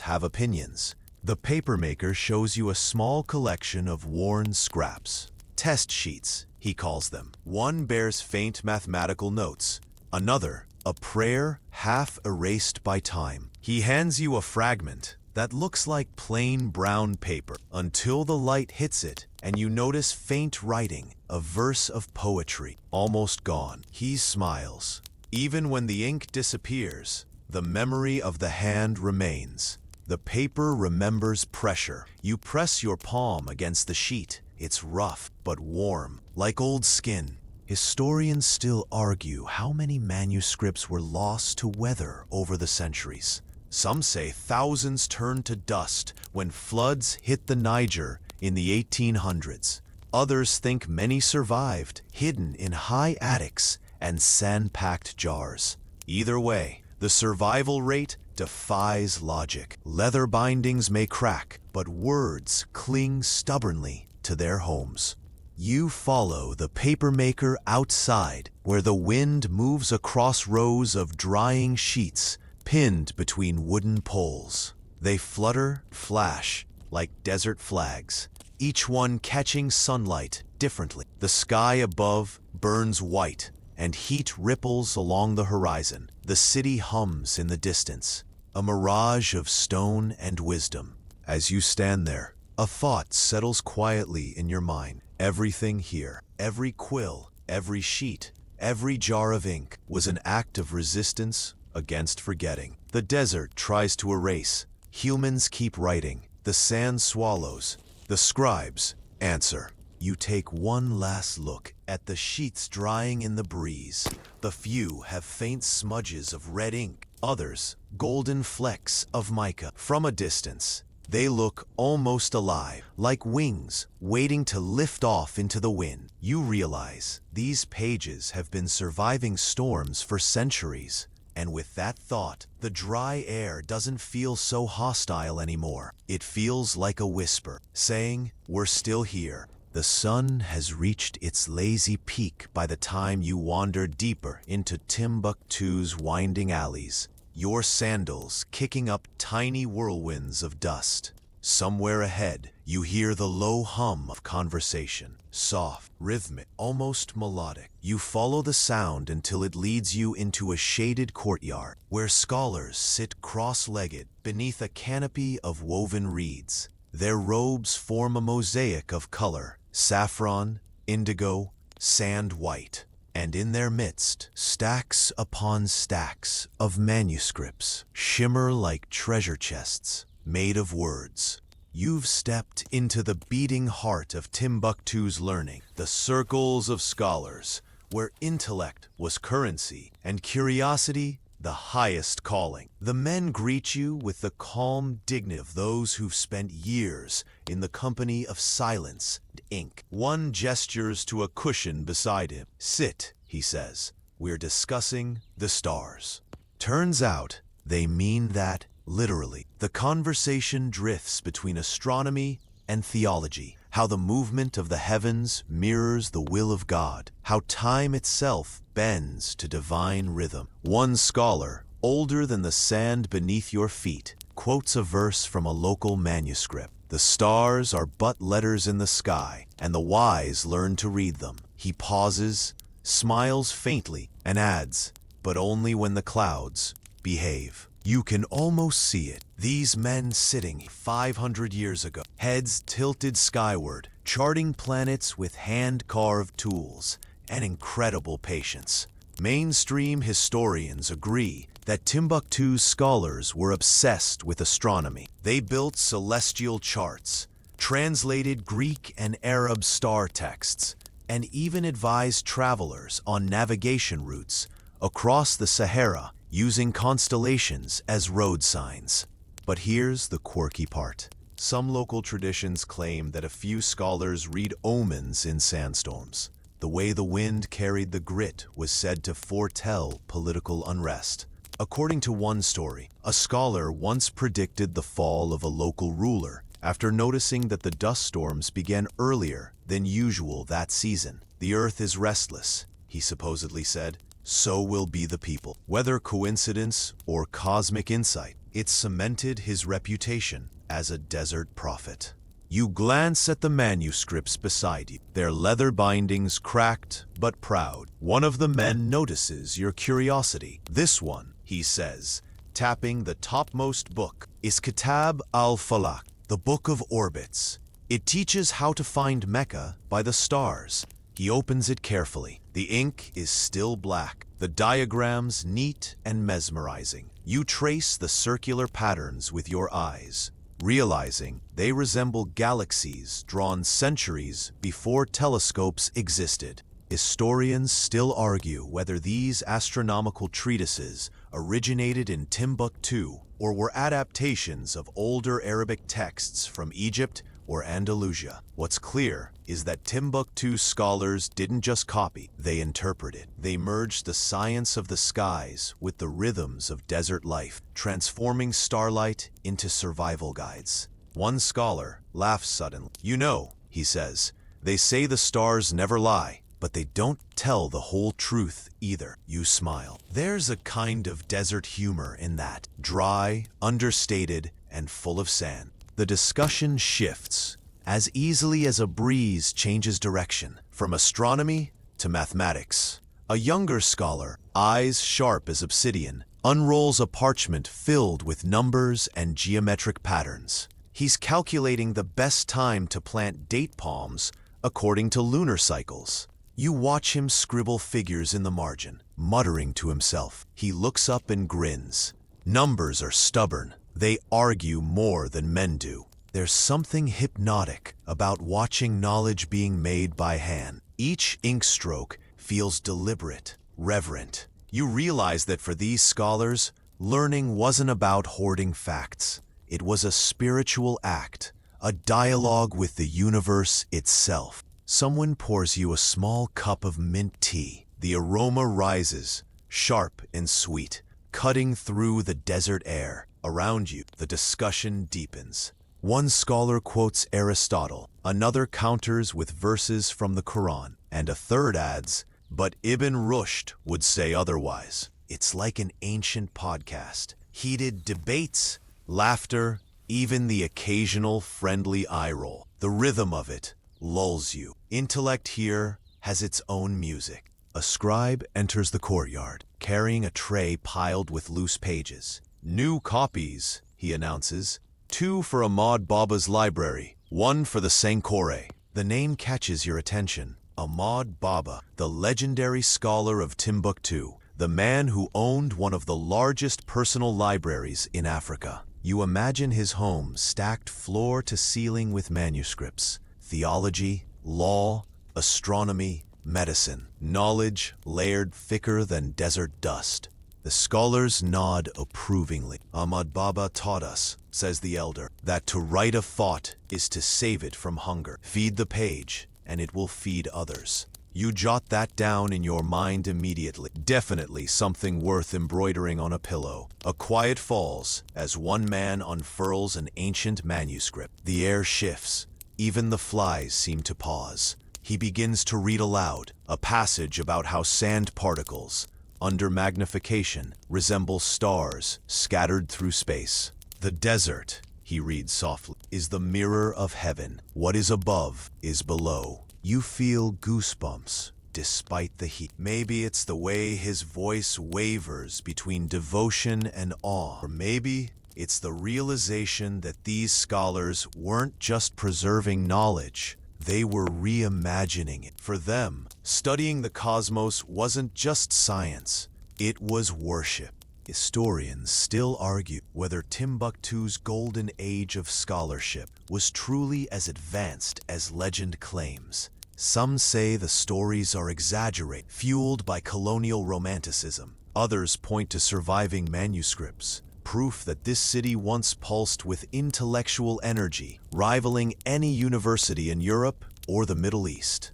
have opinions. The papermaker shows you a small collection of worn scraps. Test sheets, he calls them. One bears faint mathematical notes. Another, a prayer half erased by time. He hands you a fragment that looks like plain brown paper until the light hits it and you notice faint writing, a verse of poetry, almost gone. He smiles. Even when the ink disappears, the memory of the hand remains. The paper remembers pressure. You press your palm against the sheet. It's rough, but warm, like old skin. Historians still argue how many manuscripts were lost to weather over the centuries. Some say thousands turned to dust when floods hit the Niger in the 1800s. Others think many survived, hidden in high attics and sand-packed jars. Either way, the survival rate defies logic. Leather bindings may crack, but words cling stubbornly to their homes. You follow the papermaker outside, where the wind moves across rows of drying sheets pinned between wooden poles. They flutter, flash, like desert flags, each one catching sunlight differently. The sky above burns white, and heat ripples along the horizon. The city hums in the distance, a mirage of stone and wisdom. As you stand there, a thought settles quietly in your mind. Everything here, every quill, every sheet, every jar of ink was an act of resistance against forgetting. The desert tries to erase. Humans keep writing. The sand swallows. The scribes answer. You take one last look at the sheets drying in the breeze. The few have faint smudges of red ink, others golden flecks of mica. From a distance, they look almost alive, like wings waiting to lift off into the wind. You realize these pages have been surviving storms for centuries. And with that thought, the dry air doesn't feel so hostile anymore. It feels like a whisper, saying, "We're still here." The sun has reached its lazy peak by the time you wander deeper into Timbuktu's winding alleys, your sandals kicking up tiny whirlwinds of dust. Somewhere ahead, you hear the low hum of conversation, soft, rhythmic, almost melodic. You follow the sound until it leads you into a shaded courtyard, where scholars sit cross-legged beneath a canopy of woven reeds. Their robes form a mosaic of color, saffron, indigo, sand white. And in their midst, stacks upon stacks of manuscripts shimmer like treasure chests made of words. You've stepped into the beating heart of Timbuktu's learning, the circles of scholars, where intellect was currency and curiosity the highest calling. The men greet you with the calm dignity of those who've spent years in the company of silence and ink. One gestures to a cushion beside him. "Sit," he says. "We're discussing the stars." Turns out, they mean that literally. The conversation drifts between astronomy and theology, how the movement of the heavens mirrors the will of God, how time itself bends to divine rhythm. One scholar, older than the sand beneath your feet, quotes a verse from a local manuscript. "The stars are but letters in the sky, and the wise learn to read them." He pauses, smiles faintly, and adds, "But only when the clouds behave." You can almost see it. These men sitting 500 years ago, heads tilted skyward, charting planets with hand-carved tools and incredible patience. Mainstream historians agree that Timbuktu's scholars were obsessed with astronomy. They built celestial charts, translated Greek and Arab star texts, and even advised travelers on navigation routes across the Sahara using constellations as road signs. But here's the quirky part. Some local traditions claim that a few scholars read omens in sandstorms. The way the wind carried the grit was said to foretell political unrest. According to one story, a scholar once predicted the fall of a local ruler after noticing that the dust storms began earlier than usual that season. "The earth is restless," he supposedly said. "So will be the people." Whether coincidence or cosmic insight, it cemented his reputation as a desert prophet. You glance at the manuscripts beside you, their leather bindings cracked but proud. One of the men notices your curiosity. "This one," he says, tapping the topmost book, "is Kitab al-Falak, the Book of Orbits. It teaches how to find Mecca by the stars." He opens it carefully. The ink is still black, the diagrams neat and mesmerizing. You trace the circular patterns with your eyes, realizing they resemble galaxies drawn centuries before telescopes existed. Historians still argue whether these astronomical treatises originated in Timbuktu or were adaptations of older Arabic texts from Egypt or Andalusia. What's clear is that Timbuktu scholars didn't just copy, they interpreted. They merged the science of the skies with the rhythms of desert life, transforming starlight into survival guides. One scholar laughs suddenly. "You know," he says, "they say the stars never lie, but they don't tell the whole truth either." You smile. There's a kind of desert humor in that, dry, understated, and full of sand. The discussion shifts as easily as a breeze changes direction, from astronomy to mathematics. A younger scholar, eyes sharp as obsidian, unrolls a parchment filled with numbers and geometric patterns. He's calculating the best time to plant date palms according to lunar cycles. You watch him scribble figures in the margin, muttering to himself. He looks up and grins. Numbers are stubborn. They argue more than men do. There's something hypnotic about watching knowledge being made by hand. Each ink stroke feels deliberate, reverent. You realize that for these scholars, learning wasn't about hoarding facts. It was a spiritual act, a dialogue with the universe itself. Someone pours you a small cup of mint tea. The aroma rises, sharp and sweet, cutting through the desert air. Around you, the discussion deepens. One scholar quotes Aristotle, another counters with verses from the Quran, and a third adds, "But Ibn Rushd would say otherwise." It's like an ancient podcast. Heated debates, laughter, even the occasional friendly eye roll. The rhythm of it lulls you. Intellect here has its own music. A scribe enters the courtyard, carrying a tray piled with loose pages. "New copies," he announces. "2 for Ahmad Baba's library, 1 for the Sankore." The name catches your attention. Ahmad Baba, the legendary scholar of Timbuktu, the man who owned one of the largest personal libraries in Africa. You imagine his home stacked floor to ceiling with manuscripts. Theology, law, astronomy, medicine. Knowledge layered thicker than desert dust. The scholars nod approvingly. "Ahmad Baba taught us," says the elder, "that to write a thought is to save it from hunger. Feed the page, and it will feed others." You jot that down in your mind immediately. Definitely something worth embroidering on a pillow. A quiet falls as one man unfurls an ancient manuscript. The air shifts. Even the flies seem to pause. He begins to read aloud, a passage about how sand particles, under magnification, resemble stars scattered through space. "The desert," he reads softly, "is the mirror of heaven. What is above is below." You feel goosebumps despite the heat. Maybe it's the way his voice wavers between devotion and awe. Or maybe it's the realization that these scholars weren't just preserving knowledge, they were reimagining it. For them, studying the cosmos wasn't just science, it was worship. Historians still argue whether Timbuktu's golden age of scholarship was truly as advanced as legend claims. Some say the stories are exaggerated, fueled by colonial romanticism. Others point to surviving manuscripts, proof that this city once pulsed with intellectual energy, rivaling any university in Europe or the Middle East.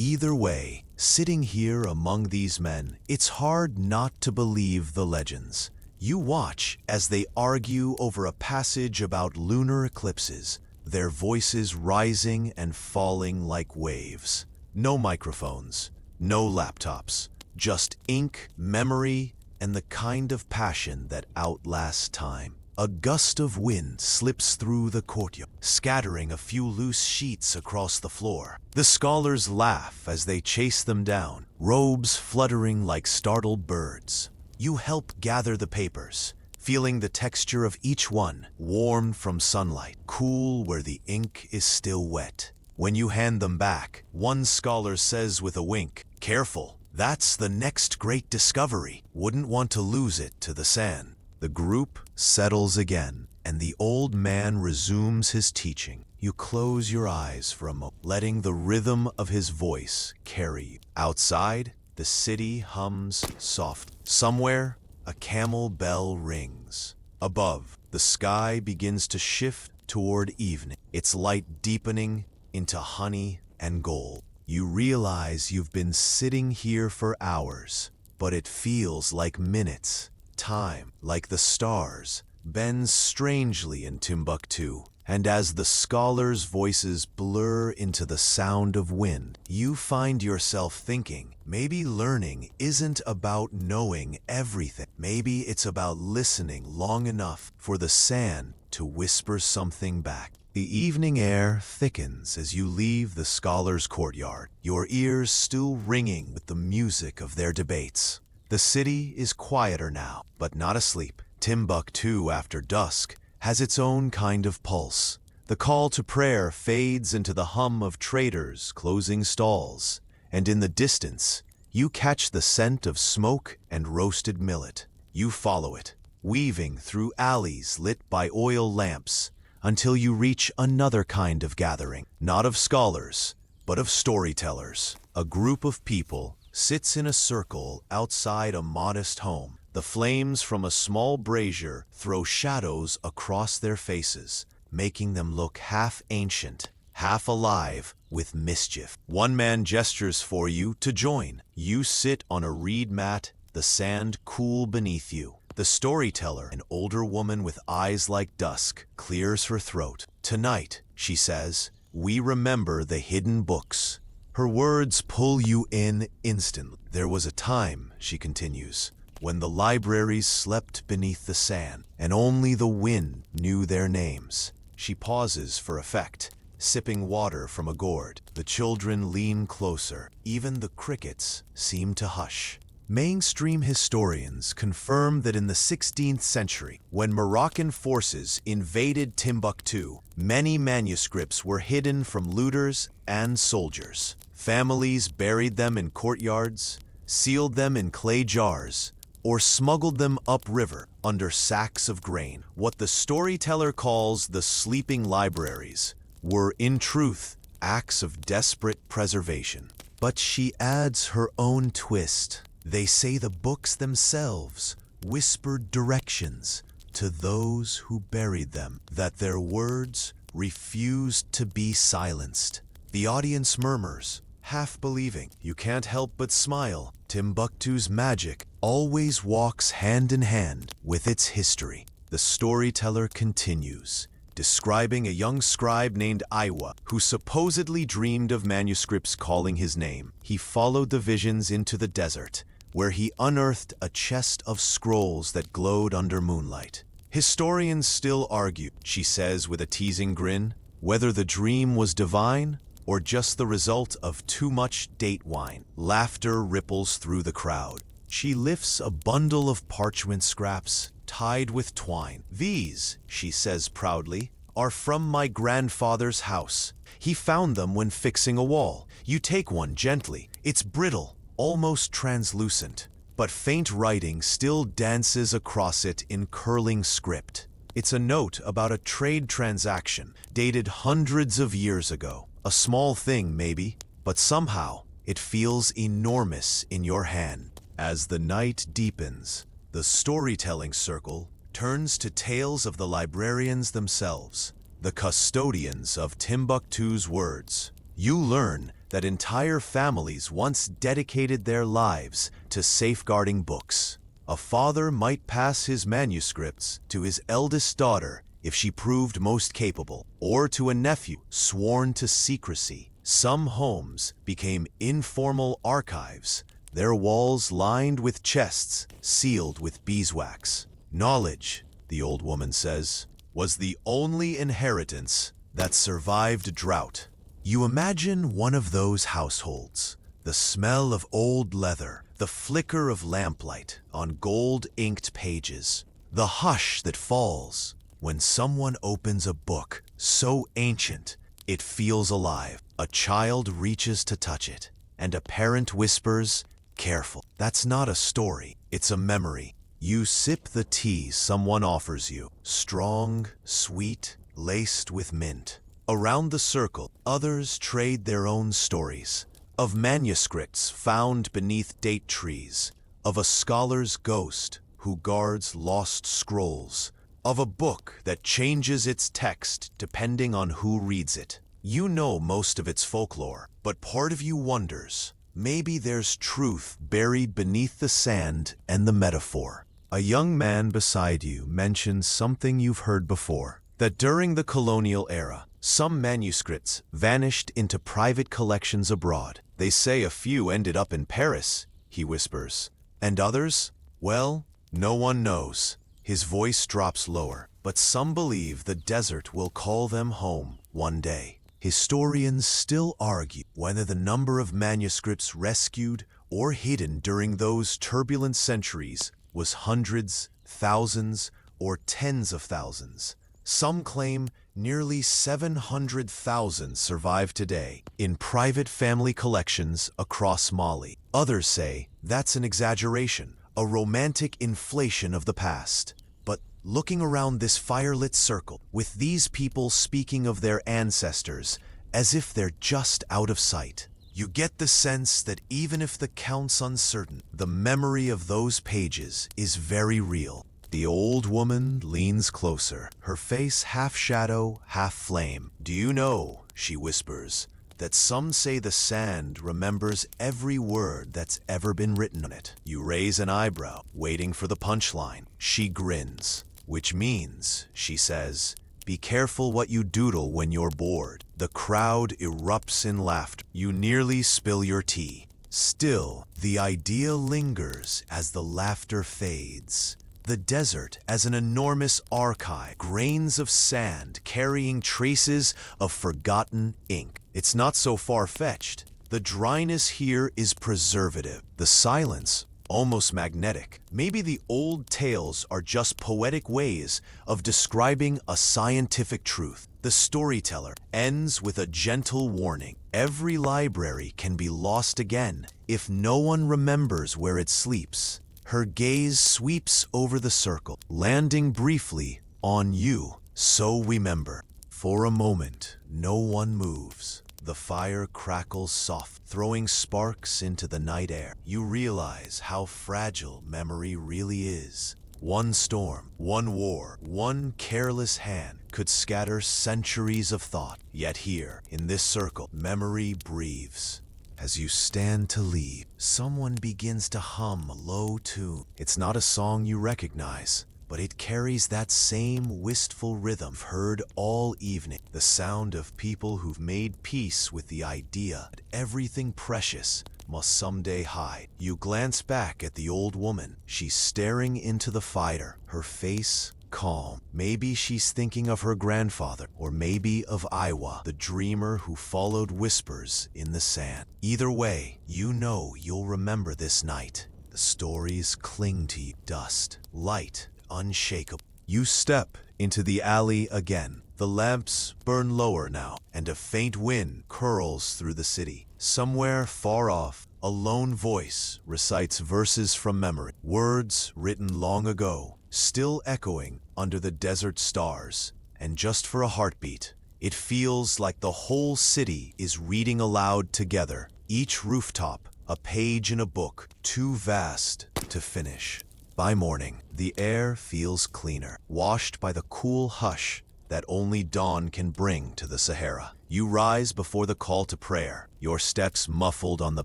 Either way, sitting here among these men, it's hard not to believe the legends. You watch as they argue over a passage about lunar eclipses, their voices rising and falling like waves. No microphones, no laptops, just ink, memory, and the kind of passion that outlasts time. A gust of wind slips through the courtyard, scattering a few loose sheets across the floor. The scholars laugh as they chase them down, robes fluttering like startled birds. You help gather the papers, feeling the texture of each one, warm from sunlight, cool where the ink is still wet. When you hand them back, one scholar says with a wink, "Careful, that's the next great discovery. Wouldn't want to lose it to the sand." The group settles again, and the old man resumes his teaching. You close your eyes for a moment, letting the rhythm of his voice carry you. Outside, the city hums soft. Somewhere, a camel bell rings. Above, the sky begins to shift toward evening, its light deepening into honey and gold. You realize you've been sitting here for hours, but it feels like minutes. Time, like the stars, bends strangely in Timbuktu, and as the scholars' voices blur into the sound of wind, you find yourself thinking, maybe learning isn't about knowing everything. Maybe it's about listening long enough for the sand to whisper something back. The evening air thickens as you leave the scholars' courtyard, your ears still ringing with the music of their debates. The city is quieter now, but not asleep. Timbuktu after dusk has its own kind of pulse. The call to prayer fades into the hum of traders closing stalls, and in the distance, you catch the scent of smoke and roasted millet. You follow it, weaving through alleys lit by oil lamps, until you reach another kind of gathering, not of scholars, but of storytellers. A group of people sits in a circle outside a modest home. The flames from a small brazier throw shadows across their faces, making them look half ancient, half alive with mischief. One man gestures for you to join. You sit on a reed mat, the sand cool beneath you. The storyteller, an older woman with eyes like dusk, clears her throat. "Tonight," she says, "we remember the hidden books." Her words pull you in instantly. "There was a time," she continues, "when the libraries slept beneath the sand, and only the wind knew their names." She pauses for effect, sipping water from a gourd. The children lean closer. Even the crickets seem to hush. Mainstream historians confirm that in the 16th century, when Moroccan forces invaded Timbuktu, many manuscripts were hidden from looters and soldiers. Families buried them in courtyards, sealed them in clay jars, or smuggled them upriver under sacks of grain. What the storyteller calls the sleeping libraries were, in truth, acts of desperate preservation. But she adds her own twist. They say the books themselves whispered directions to those who buried them, that their words refused to be silenced. The audience murmurs, half believing. You can't help but smile. Timbuktu's magic always walks hand in hand with its history. The storyteller continues, describing a young scribe named Iwa, who supposedly dreamed of manuscripts calling his name. He followed the visions into the desert, where he unearthed a chest of scrolls that glowed under moonlight. Historians still argue, she says with a teasing grin, whether the dream was divine or just the result of too much date wine. Laughter ripples through the crowd. She lifts a bundle of parchment scraps tied with twine. "These," she says proudly, "are from my grandfather's house. He found them when fixing a wall. You take one gently. It's brittle, almost translucent, but faint writing still dances across it in curling script. It's a note about a trade transaction dated hundreds of years ago. A small thing, maybe, but somehow it feels enormous in your hand." As the night deepens, the storytelling circle turns to tales of the librarians themselves, the custodians of Timbuktu's words. You learn that entire families once dedicated their lives to safeguarding books. A father might pass his manuscripts to his eldest daughter if she proved most capable, or to a nephew sworn to secrecy. Some homes became informal archives, their walls lined with chests sealed with beeswax. Knowledge, the old woman says, was the only inheritance that survived drought. You imagine one of those households, the smell of old leather, the flicker of lamplight on gold-inked pages, the hush that falls when someone opens a book so ancient it feels alive. A child reaches to touch it, and a parent whispers, "Careful." That's not a story, it's a memory. You sip the tea someone offers you, strong, sweet, laced with mint. Around the circle, others trade their own stories, of manuscripts found beneath date trees, of a scholar's ghost who guards lost scrolls, of a book that changes its text depending on who reads it. You know most of its folklore, but part of you wonders, maybe there's truth buried beneath the sand and the metaphor. A young man beside you mentions something you've heard before, that during the colonial era, some manuscripts vanished into private collections abroad. They say a few ended up in Paris, he whispers. And others? Well, no one knows. His voice drops lower, but some believe the desert will call them home one day. Historians still argue whether the number of manuscripts rescued or hidden during those turbulent centuries was hundreds, thousands, or tens of thousands. Some claim nearly 700,000 survive today in private family collections across Mali. Others say that's an exaggeration, a romantic inflation of the past. But looking around this firelit circle, with these people speaking of their ancestors as if they're just out of sight, you get the sense that even if the count's uncertain, the memory of those pages is very real. The old woman leans closer, her face half shadow, half flame. "Do you know," she whispers, "that some say the sand remembers every word that's ever been written on it?" You raise an eyebrow, waiting for the punchline. She grins, which means, she says, "Be careful what you doodle when you're bored." The crowd erupts in laughter. You nearly spill your tea. Still, the idea lingers as the laughter fades. The desert as an enormous archive, grains of sand carrying traces of forgotten ink. It's not so far-fetched. The dryness here is preservative, the silence almost magnetic. Maybe the old tales are just poetic ways of describing a scientific truth. The storyteller ends with a gentle warning. Every library can be lost again if no one remembers where it sleeps. Her gaze sweeps over the circle, landing briefly on you. So remember. For a moment, no one moves. The fire crackles soft, throwing sparks into the night air. You realize how fragile memory really is. One storm, one war, one careless hand could scatter centuries of thought. Yet here, in this circle, memory breathes. As you stand to leave, someone begins to hum a low tune. It's not a song you recognize, but it carries that same wistful rhythm heard all evening. The sound of people who've made peace with the idea that everything precious must someday hide. You glance back at the old woman. She's staring into the fire, her face calm. Maybe she's thinking of her grandfather, or maybe of Iwa, the dreamer who followed whispers in the sand. Either way, you know you'll remember this night. The stories cling to you. Dust, light, unshakable. You step into the alley again. The lamps burn lower now, and a faint wind curls through the city. Somewhere far off, a lone voice recites verses from memory, words written long ago, still echoing under the desert stars. And just for a heartbeat, it feels like the whole city is reading aloud together, each rooftop a page in a book too vast to finish. By morning, the air feels cleaner, washed by the cool hush that only dawn can bring to the Sahara. You rise before the call to prayer, your steps muffled on the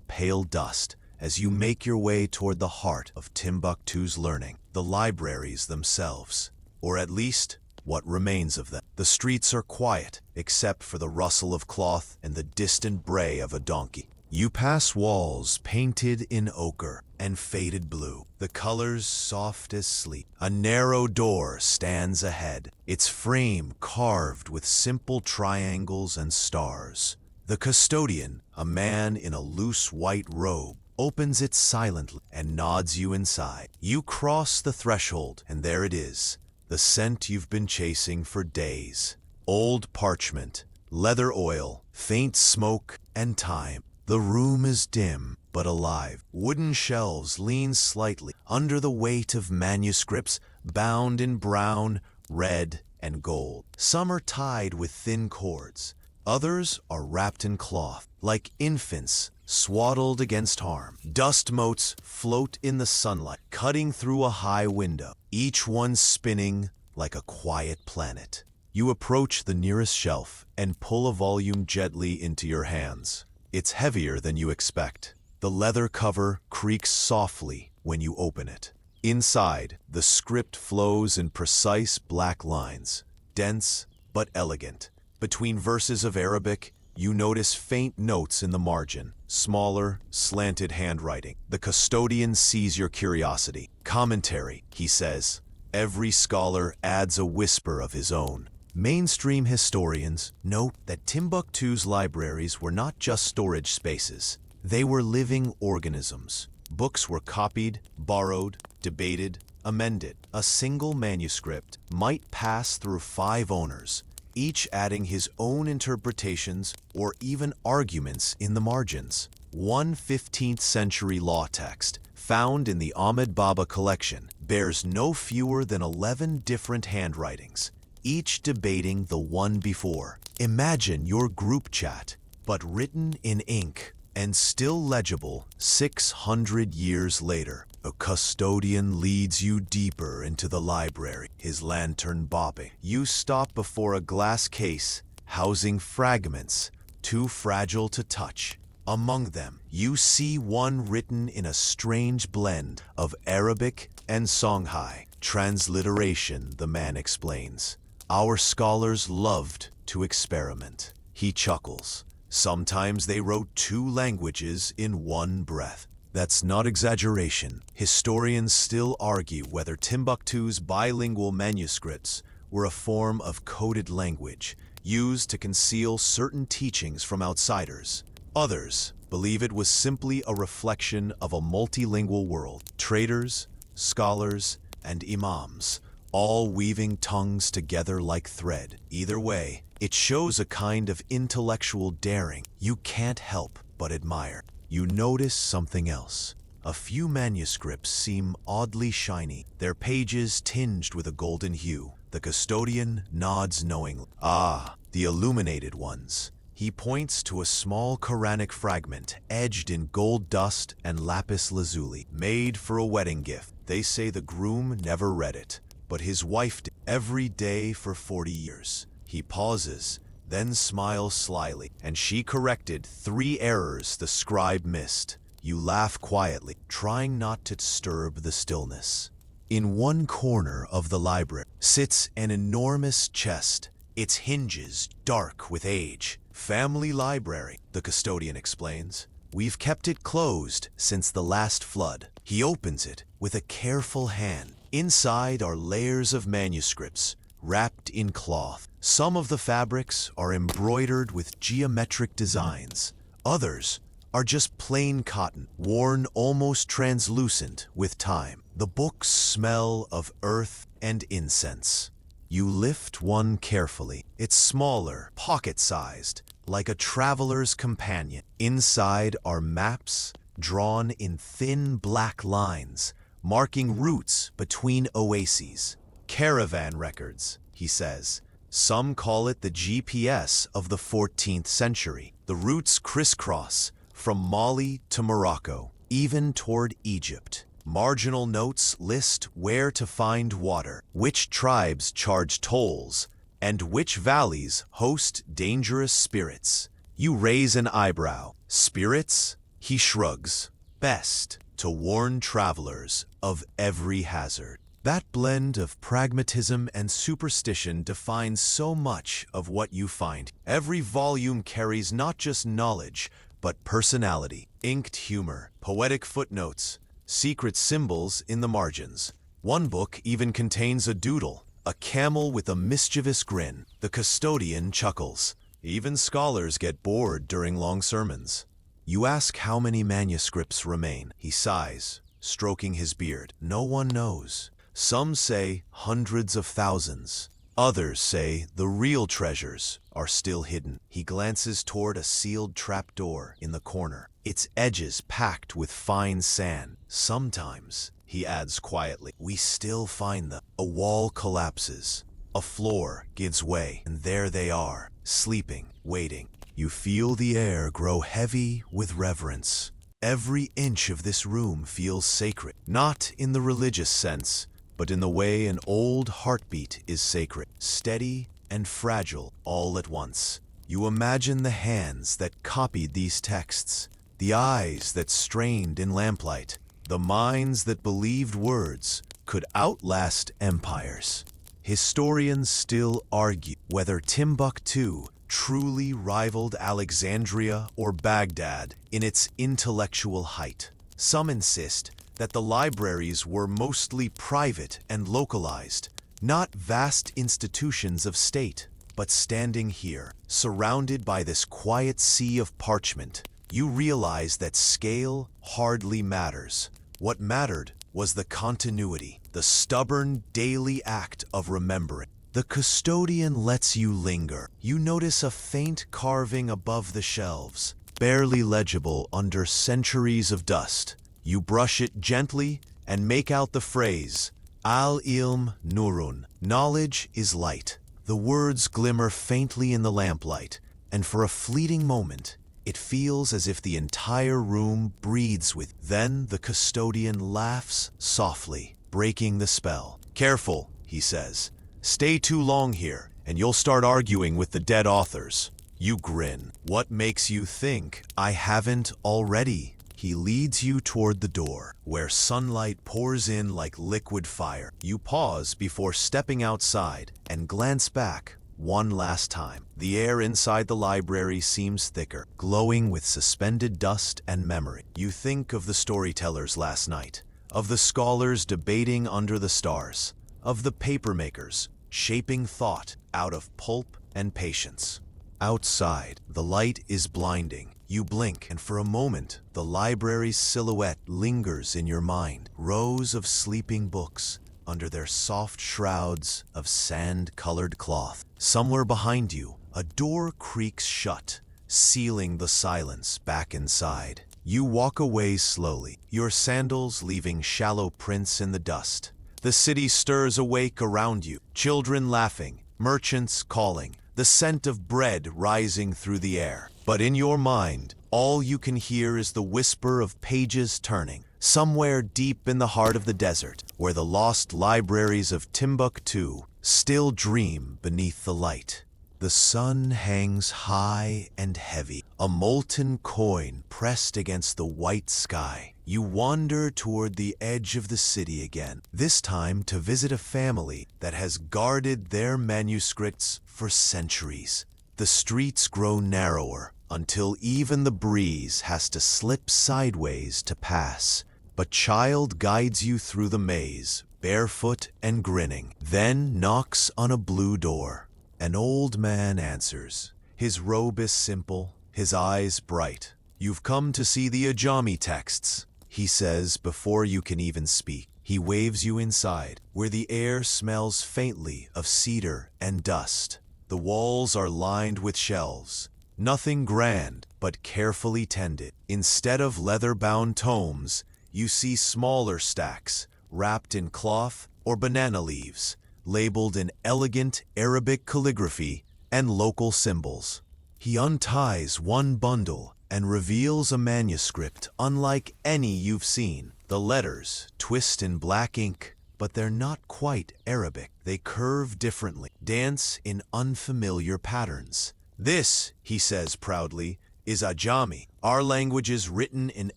pale dust as you make your way toward the heart of Timbuktu's learning, the libraries themselves, or at least what remains of them. The streets are quiet, except for the rustle of cloth and the distant bray of a donkey. You pass walls painted in ochre and faded blue, the colors soft as sleep. A narrow door stands ahead, its frame carved with simple triangles and stars. The custodian, a man in a loose white robe, opens it silently and nods you inside. You cross the threshold, and there it is, the scent you've been chasing for days. Old parchment, leather oil, faint smoke, and time. The room is dim but alive. Wooden shelves lean slightly under the weight of manuscripts bound in brown, red, and gold. Some are tied with thin cords. Others are wrapped in cloth, like infants swaddled against harm. Dust motes float in the sunlight, cutting through a high window, each one spinning like a quiet planet. You approach the nearest shelf and pull a volume gently into your hands. It's heavier than you expect. The leather cover creaks softly when you open it. Inside, the script flows in precise black lines, dense but elegant. Between verses of Arabic, you notice faint notes in the margin, smaller, slanted handwriting. The custodian sees your curiosity. Commentary, he says. Every scholar adds a whisper of his own. Mainstream historians note that Timbuktu's libraries were not just storage spaces. They were living organisms. Books were copied, borrowed, debated, amended. A single manuscript might pass through 5 owners, each adding his own interpretations or even arguments in the margins. One 15th century law text, found in the Ahmed Baba collection, bears no fewer than 11 different handwritings, each debating the one before. Imagine your group chat, but written in ink and still legible 600 years later. A custodian leads you deeper into the library, his lantern bobbing. You stop before a glass case housing fragments too fragile to touch. Among them, you see one written in a strange blend of Arabic and Songhai. Transliteration, the man explains. Our scholars loved to experiment. He chuckles. Sometimes they wrote 2 languages in one breath. That's not exaggeration. Historians still argue whether Timbuktu's bilingual manuscripts were a form of coded language used to conceal certain teachings from outsiders. Others believe it was simply a reflection of a multilingual world. Traders, scholars, and imams, all weaving tongues together like thread. Either way, it shows a kind of intellectual daring you can't help but admire. You notice something else. A few manuscripts seem oddly shiny, their pages tinged with a golden hue. The custodian nods knowingly. Ah, the illuminated ones. He points to a small Quranic fragment edged in gold dust and lapis lazuli, made for a wedding gift. They say the groom never read it, but his wife did every day for 40 years. He pauses, then smiles slyly, and she corrected 3 errors the scribe missed. You laugh quietly, trying not to disturb the stillness. In one corner of the library sits an enormous chest, its hinges dark with age. Family library, the custodian explains. We've kept it closed since the last flood. He opens it with a careful hand. Inside are layers of manuscripts, wrapped in cloth. Some of the fabrics are embroidered with geometric designs. Others are just plain cotton, worn almost translucent with time. The books smell of earth and incense. You lift one carefully. It's smaller, pocket-sized, like a traveler's companion. Inside are maps drawn in thin black lines, marking routes between oases. Caravan records, he says. Some call it the GPS of the 14th century. The routes crisscross from Mali to Morocco, even toward Egypt. Marginal notes list where to find water, which tribes charge tolls, And which valleys host dangerous spirits? You raise an eyebrow. Spirits? He shrugs. Best to warn travelers of every hazard. That blend of pragmatism and superstition defines so much of what you find. Every volume carries not just knowledge, but personality, inked humor, poetic footnotes, secret symbols in the margins. One book even contains a doodle, a camel with a mischievous grin. The custodian chuckles. Even scholars get bored during long sermons. You ask how many manuscripts remain. He sighs, stroking his beard. No one knows. Some say hundreds of thousands. Others say the real treasures are still hidden. He glances toward a sealed trapdoor in the corner, its edges packed with fine sand. Sometimes, he adds quietly, we still find them. A wall collapses. A floor gives way, and there they are, sleeping, waiting. You feel the air grow heavy with reverence. Every inch of this room feels sacred, not in the religious sense, but in the way an old heartbeat is sacred, steady and fragile all at once. You imagine the hands that copied these texts, the eyes that strained in lamplight, the minds that believed words could outlast empires. Historians still argue whether Timbuktu truly rivaled Alexandria or Baghdad in its intellectual height. Some insist that the libraries were mostly private and localized, not vast institutions of state. But standing here, surrounded by this quiet sea of parchment, you realize that scale hardly matters. What mattered was the continuity, the stubborn daily act of remembering. The custodian lets you linger. You notice a faint carving above the shelves, barely legible under centuries of dust. You brush it gently and make out the phrase, Al-ilm nurun, knowledge is light. The words glimmer faintly in the lamplight, and for a fleeting moment, it feels as if the entire room breathes with. Then the custodian laughs softly, breaking the spell. Careful, he says. Stay too long here, and you'll start arguing with the dead authors. You grin. What makes you think I haven't already? He leads you toward the door, where sunlight pours in like liquid fire. You pause before stepping outside and glance back one last time. The air inside the library seems thicker, glowing with suspended dust and memory. You think of the storytellers last night, of the scholars debating under the stars, of the papermakers shaping thought out of pulp and patience. Outside, the light is blinding. You blink, and for a moment, the library's silhouette lingers in your mind. Rows of sleeping books under their soft shrouds of sand-colored cloth. Somewhere behind you, a door creaks shut, sealing the silence back inside. You walk away slowly, your sandals leaving shallow prints in the dust. The city stirs awake around you, children laughing, merchants calling, the scent of bread rising through the air. But in your mind, all you can hear is the whisper of pages turning, somewhere deep in the heart of the desert, where the lost libraries of Timbuktu still dream beneath the light. The sun hangs high and heavy, a molten coin pressed against the white sky. You wander toward the edge of the city again, this time to visit a family that has guarded their manuscripts for centuries. The streets grow narrower until even the breeze has to slip sideways to pass. But child guides you through the maze, barefoot and grinning, then knocks on a blue door. An old man answers. His robe is simple, his eyes bright. You've come to see the Ajami texts, he says before you can even speak. He waves you inside, where the air smells faintly of cedar and dust. The walls are lined with shelves, nothing grand, but carefully tended. Instead of leather-bound tomes, you see smaller stacks, wrapped in cloth or banana leaves, labeled in elegant Arabic calligraphy and local symbols. He unties one bundle and reveals a manuscript unlike any you've seen. The letters, twist in black ink, but they're not quite Arabic. They curve differently, dance in unfamiliar patterns. This, he says proudly, is Ajami. Our language is written in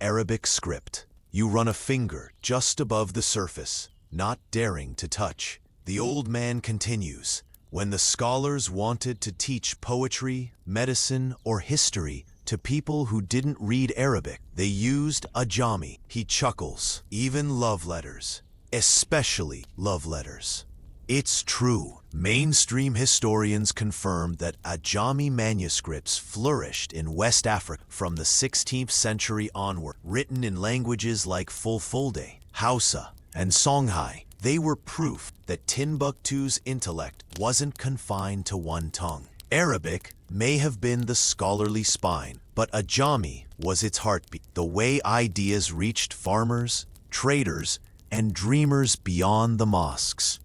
Arabic script. You run a finger just above the surface, not daring to touch. The old man continues. When the scholars wanted to teach poetry, medicine, or history to people who didn't read Arabic, they used Ajami. He chuckles. Even love letters. Especially love letters. It's true. Mainstream historians confirm that Ajami manuscripts flourished in West Africa from the 16th century onward, written in languages like Fulfulde, Hausa, and Songhai. They were proof that Timbuktu's intellect wasn't confined to one tongue. Arabic may have been the scholarly spine, but Ajami was its heartbeat, the way ideas reached farmers, traders, and dreamers beyond the mosques.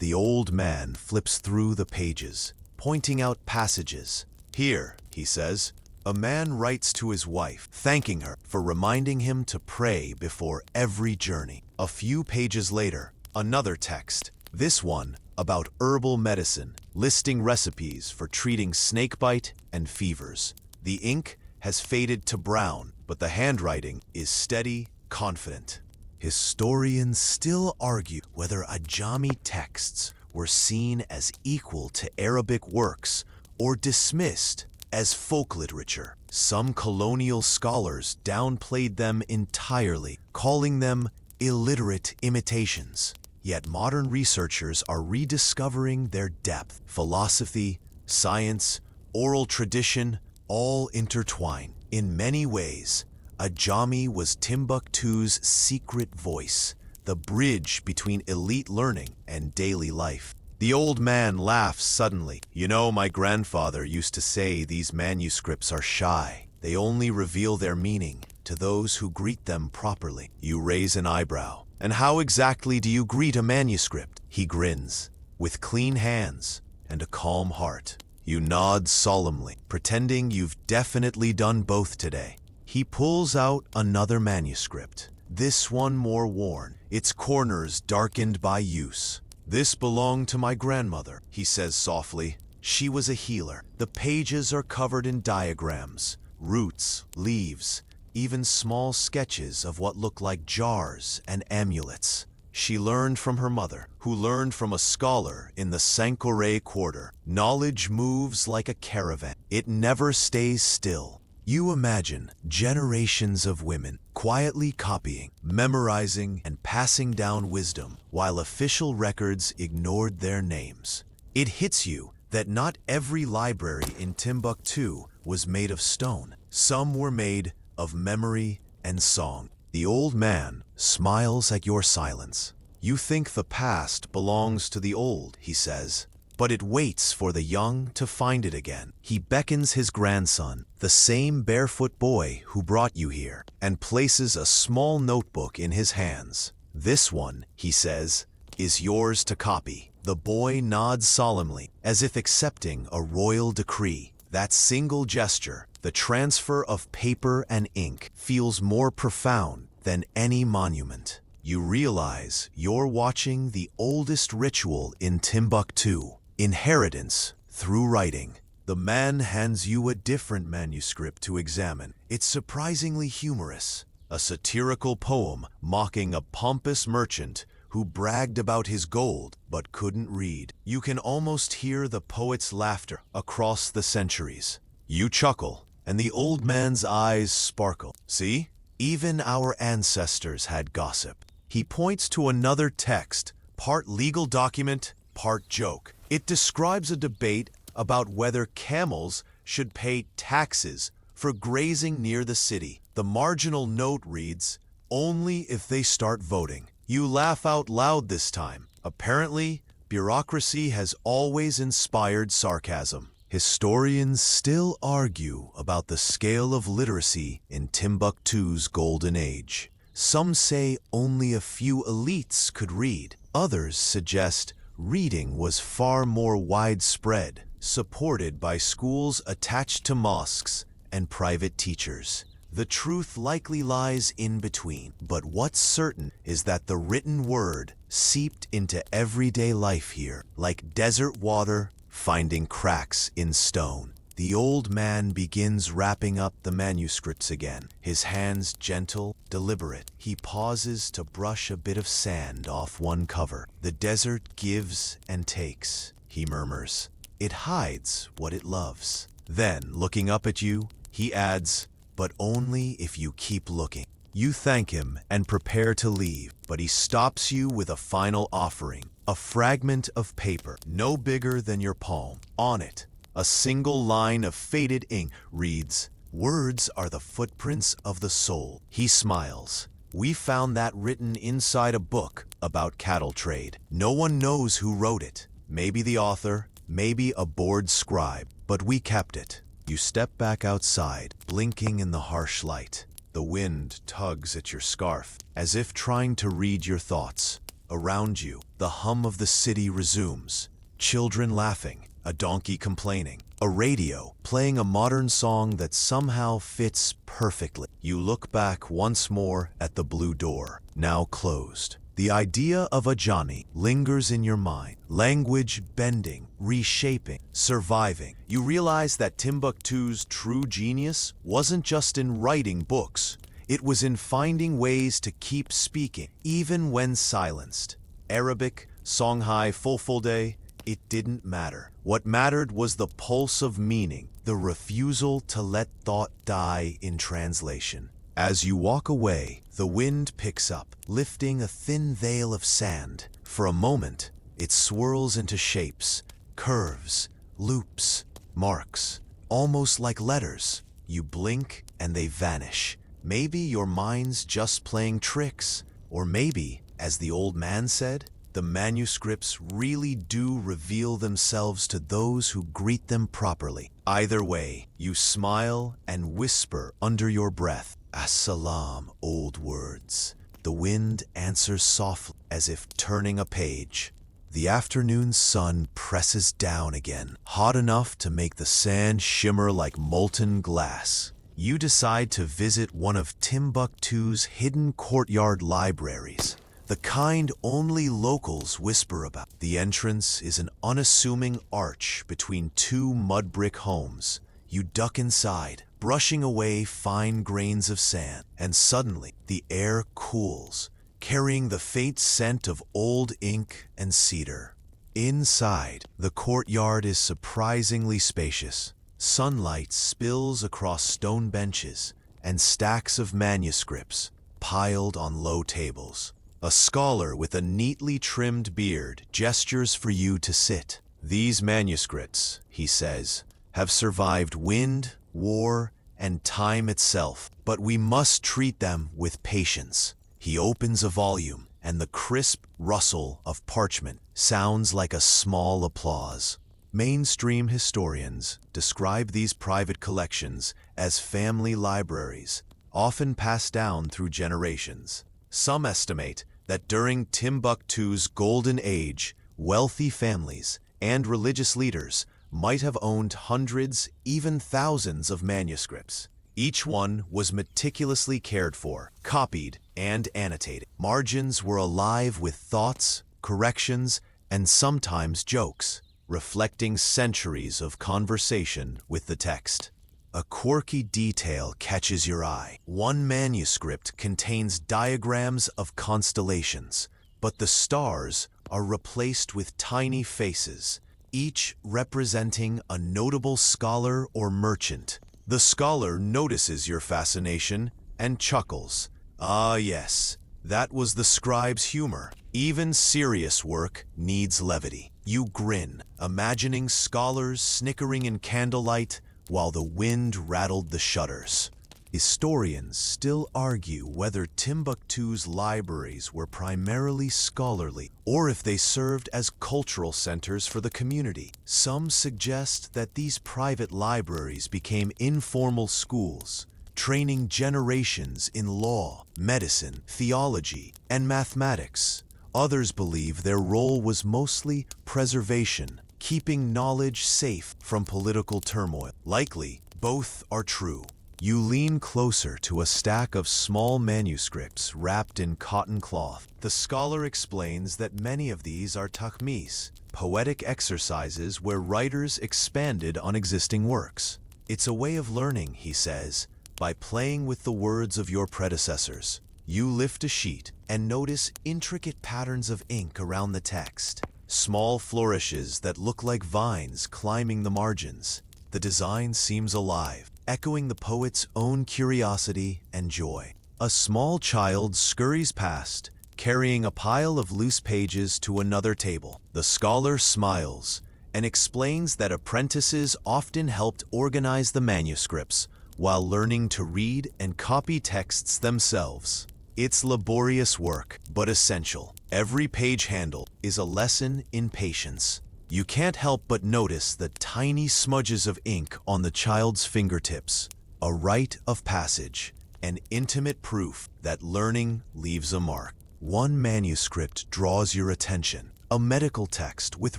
The old man flips through the pages, pointing out passages. Here, he says, a man writes to his wife, thanking her for reminding him to pray before every journey. A few pages later, another text, this one about herbal medicine, listing recipes for treating snakebite and fevers. The ink has faded to brown, but the handwriting is steady, confident. Historians still argue whether Ajami texts were seen as equal to Arabic works or dismissed as folk literature. Some colonial scholars downplayed them entirely, calling them illiterate imitations. Yet modern researchers are rediscovering their depth. Philosophy, science, oral tradition, all intertwined. In many ways, Ajami was Timbuktu's secret voice, the bridge between elite learning and daily life. The old man laughs suddenly. You know, my grandfather used to say these manuscripts are shy. They only reveal their meaning to those who greet them properly. You raise an eyebrow. And how exactly do you greet a manuscript? He grins, with clean hands and a calm heart. You nod solemnly, pretending you've definitely done both today. He pulls out another manuscript, this one more worn, its corners darkened by use. This belonged to my grandmother, he says softly. She was a healer. The pages are covered in diagrams, roots, leaves, even small sketches of what look like jars and amulets. She learned from her mother, who learned from a scholar in the Sankore quarter. Knowledge moves like a caravan. It never stays still. You imagine generations of women quietly copying, memorizing, and passing down wisdom while official records ignored their names. It hits you that not every library in Timbuktu was made of stone. Some were made of memory and song. The old man smiles at your silence. You think the past belongs to the old, he says, but it waits for the young to find it again. He beckons his grandson, the same barefoot boy who brought you here, and places a small notebook in his hands. This one, he says, is yours to copy. The boy nods solemnly, as if accepting a royal decree. That single gesture, the transfer of paper and ink, feels more profound than any monument. You realize you're watching the oldest ritual in Timbuktu. Inheritance through writing. The man hands you a different manuscript to examine. It's surprisingly humorous. A satirical poem mocking a pompous merchant who bragged about his gold but couldn't read. You can almost hear the poet's laughter across the centuries. You chuckle, and the old man's eyes sparkle. See? Even our ancestors had gossip. He points to another text, part legal document, part joke. It describes a debate about whether camels should pay taxes for grazing near the city. The marginal note reads, "Only if they start voting." You laugh out loud this time. Apparently, bureaucracy has always inspired sarcasm. Historians still argue about the scale of literacy in Timbuktu's golden age. Some say only a few elites could read. Others suggest reading was far more widespread, supported by schools attached to mosques and private teachers. The truth likely lies in between. But what's certain is that the written word seeped into everyday life here, like desert water finding cracks in stone. The old man begins wrapping up the manuscripts again, his hands gentle, deliberate. He pauses to brush a bit of sand off one cover. The desert gives and takes, he murmurs. It hides what it loves. Then, looking up at you, he adds, but only if you keep looking. You thank him and prepare to leave, but he stops you with a final offering, a fragment of paper, no bigger than your palm. On it, a single line of faded ink reads, "Words are the footprints of the soul." He smiles. We found that written inside a book about cattle trade. No one knows who wrote it. Maybe the author, maybe a bored scribe, but we kept it. You step back outside, blinking in the harsh light. The wind tugs at your scarf, as if trying to read your thoughts. Around you, the hum of the city resumes. Children laughing, a donkey complaining, a radio playing a modern song that somehow fits perfectly. You look back once more at the blue door, now closed. The idea of a Johnny lingers in your mind, language bending, reshaping, surviving. You realize that Timbuktu's true genius wasn't just in writing books. It was in finding ways to keep speaking, even when silenced. Arabic, Songhai, Fulfulde, it didn't matter. What mattered was the pulse of meaning, the refusal to let thought die in translation. As you walk away, the wind picks up, lifting a thin veil of sand. For a moment, it swirls into shapes, curves, loops, marks, almost like letters. You blink and they vanish. Maybe your mind's just playing tricks, or maybe, as the old man said, the manuscripts really do reveal themselves to those who greet them properly. Either way, you smile and whisper under your breath, "As-salam, old words." The wind answers softly, as if turning a page. The afternoon sun presses down again, hot enough to make the sand shimmer like molten glass. You decide to visit one of Timbuktu's hidden courtyard libraries, the kind only locals whisper about. The entrance is an unassuming arch between two mud brick homes. You duck inside, brushing away fine grains of sand, and suddenly the air cools, carrying the faint scent of old ink and cedar. Inside, the courtyard is surprisingly spacious. Sunlight spills across stone benches and stacks of manuscripts piled on low tables. A scholar with a neatly trimmed beard gestures for you to sit. "These manuscripts," he says, "have survived wind, war, and time itself, but we must treat them with patience." He opens a volume, and the crisp rustle of parchment sounds like a small applause. Mainstream historians describe these private collections as family libraries, often passed down through generations. Some estimate that during Timbuktu's golden age, wealthy families and religious leaders might have owned hundreds, even thousands of manuscripts. Each one was meticulously cared for, copied, and annotated. Margins were alive with thoughts, corrections, and sometimes jokes, reflecting centuries of conversation with the text. A quirky detail catches your eye. One manuscript contains diagrams of constellations, but the stars are replaced with tiny faces, each representing a notable scholar or merchant. The scholar notices your fascination and chuckles. Ah yes, that was the scribe's humor. Even serious work needs levity. You grin, imagining scholars snickering in candlelight while the wind rattled the shutters. Historians still argue whether Timbuktu's libraries were primarily scholarly or if they served as cultural centers for the community. Some suggest that these private libraries became informal schools, training generations in law, medicine, theology, and mathematics. Others believe their role was mostly preservation, keeping knowledge safe from political turmoil. Likely, both are true. You lean closer to a stack of small manuscripts wrapped in cotton cloth. The scholar explains that many of these are takhmis, poetic exercises where writers expanded on existing works. It's a way of learning, he says, by playing with the words of your predecessors. You lift a sheet and notice intricate patterns of ink around the text, small flourishes that look like vines climbing the margins. The design seems alive, echoing the poet's own curiosity and joy. A small child scurries past, carrying a pile of loose pages to another table. The scholar smiles and explains that apprentices often helped organize the manuscripts while learning to read and copy texts themselves. It's laborious work, but essential. Every page handle is a lesson in patience. You can't help but notice the tiny smudges of ink on the child's fingertips, a rite of passage, an intimate proof that learning leaves a mark. One manuscript draws your attention, a medical text with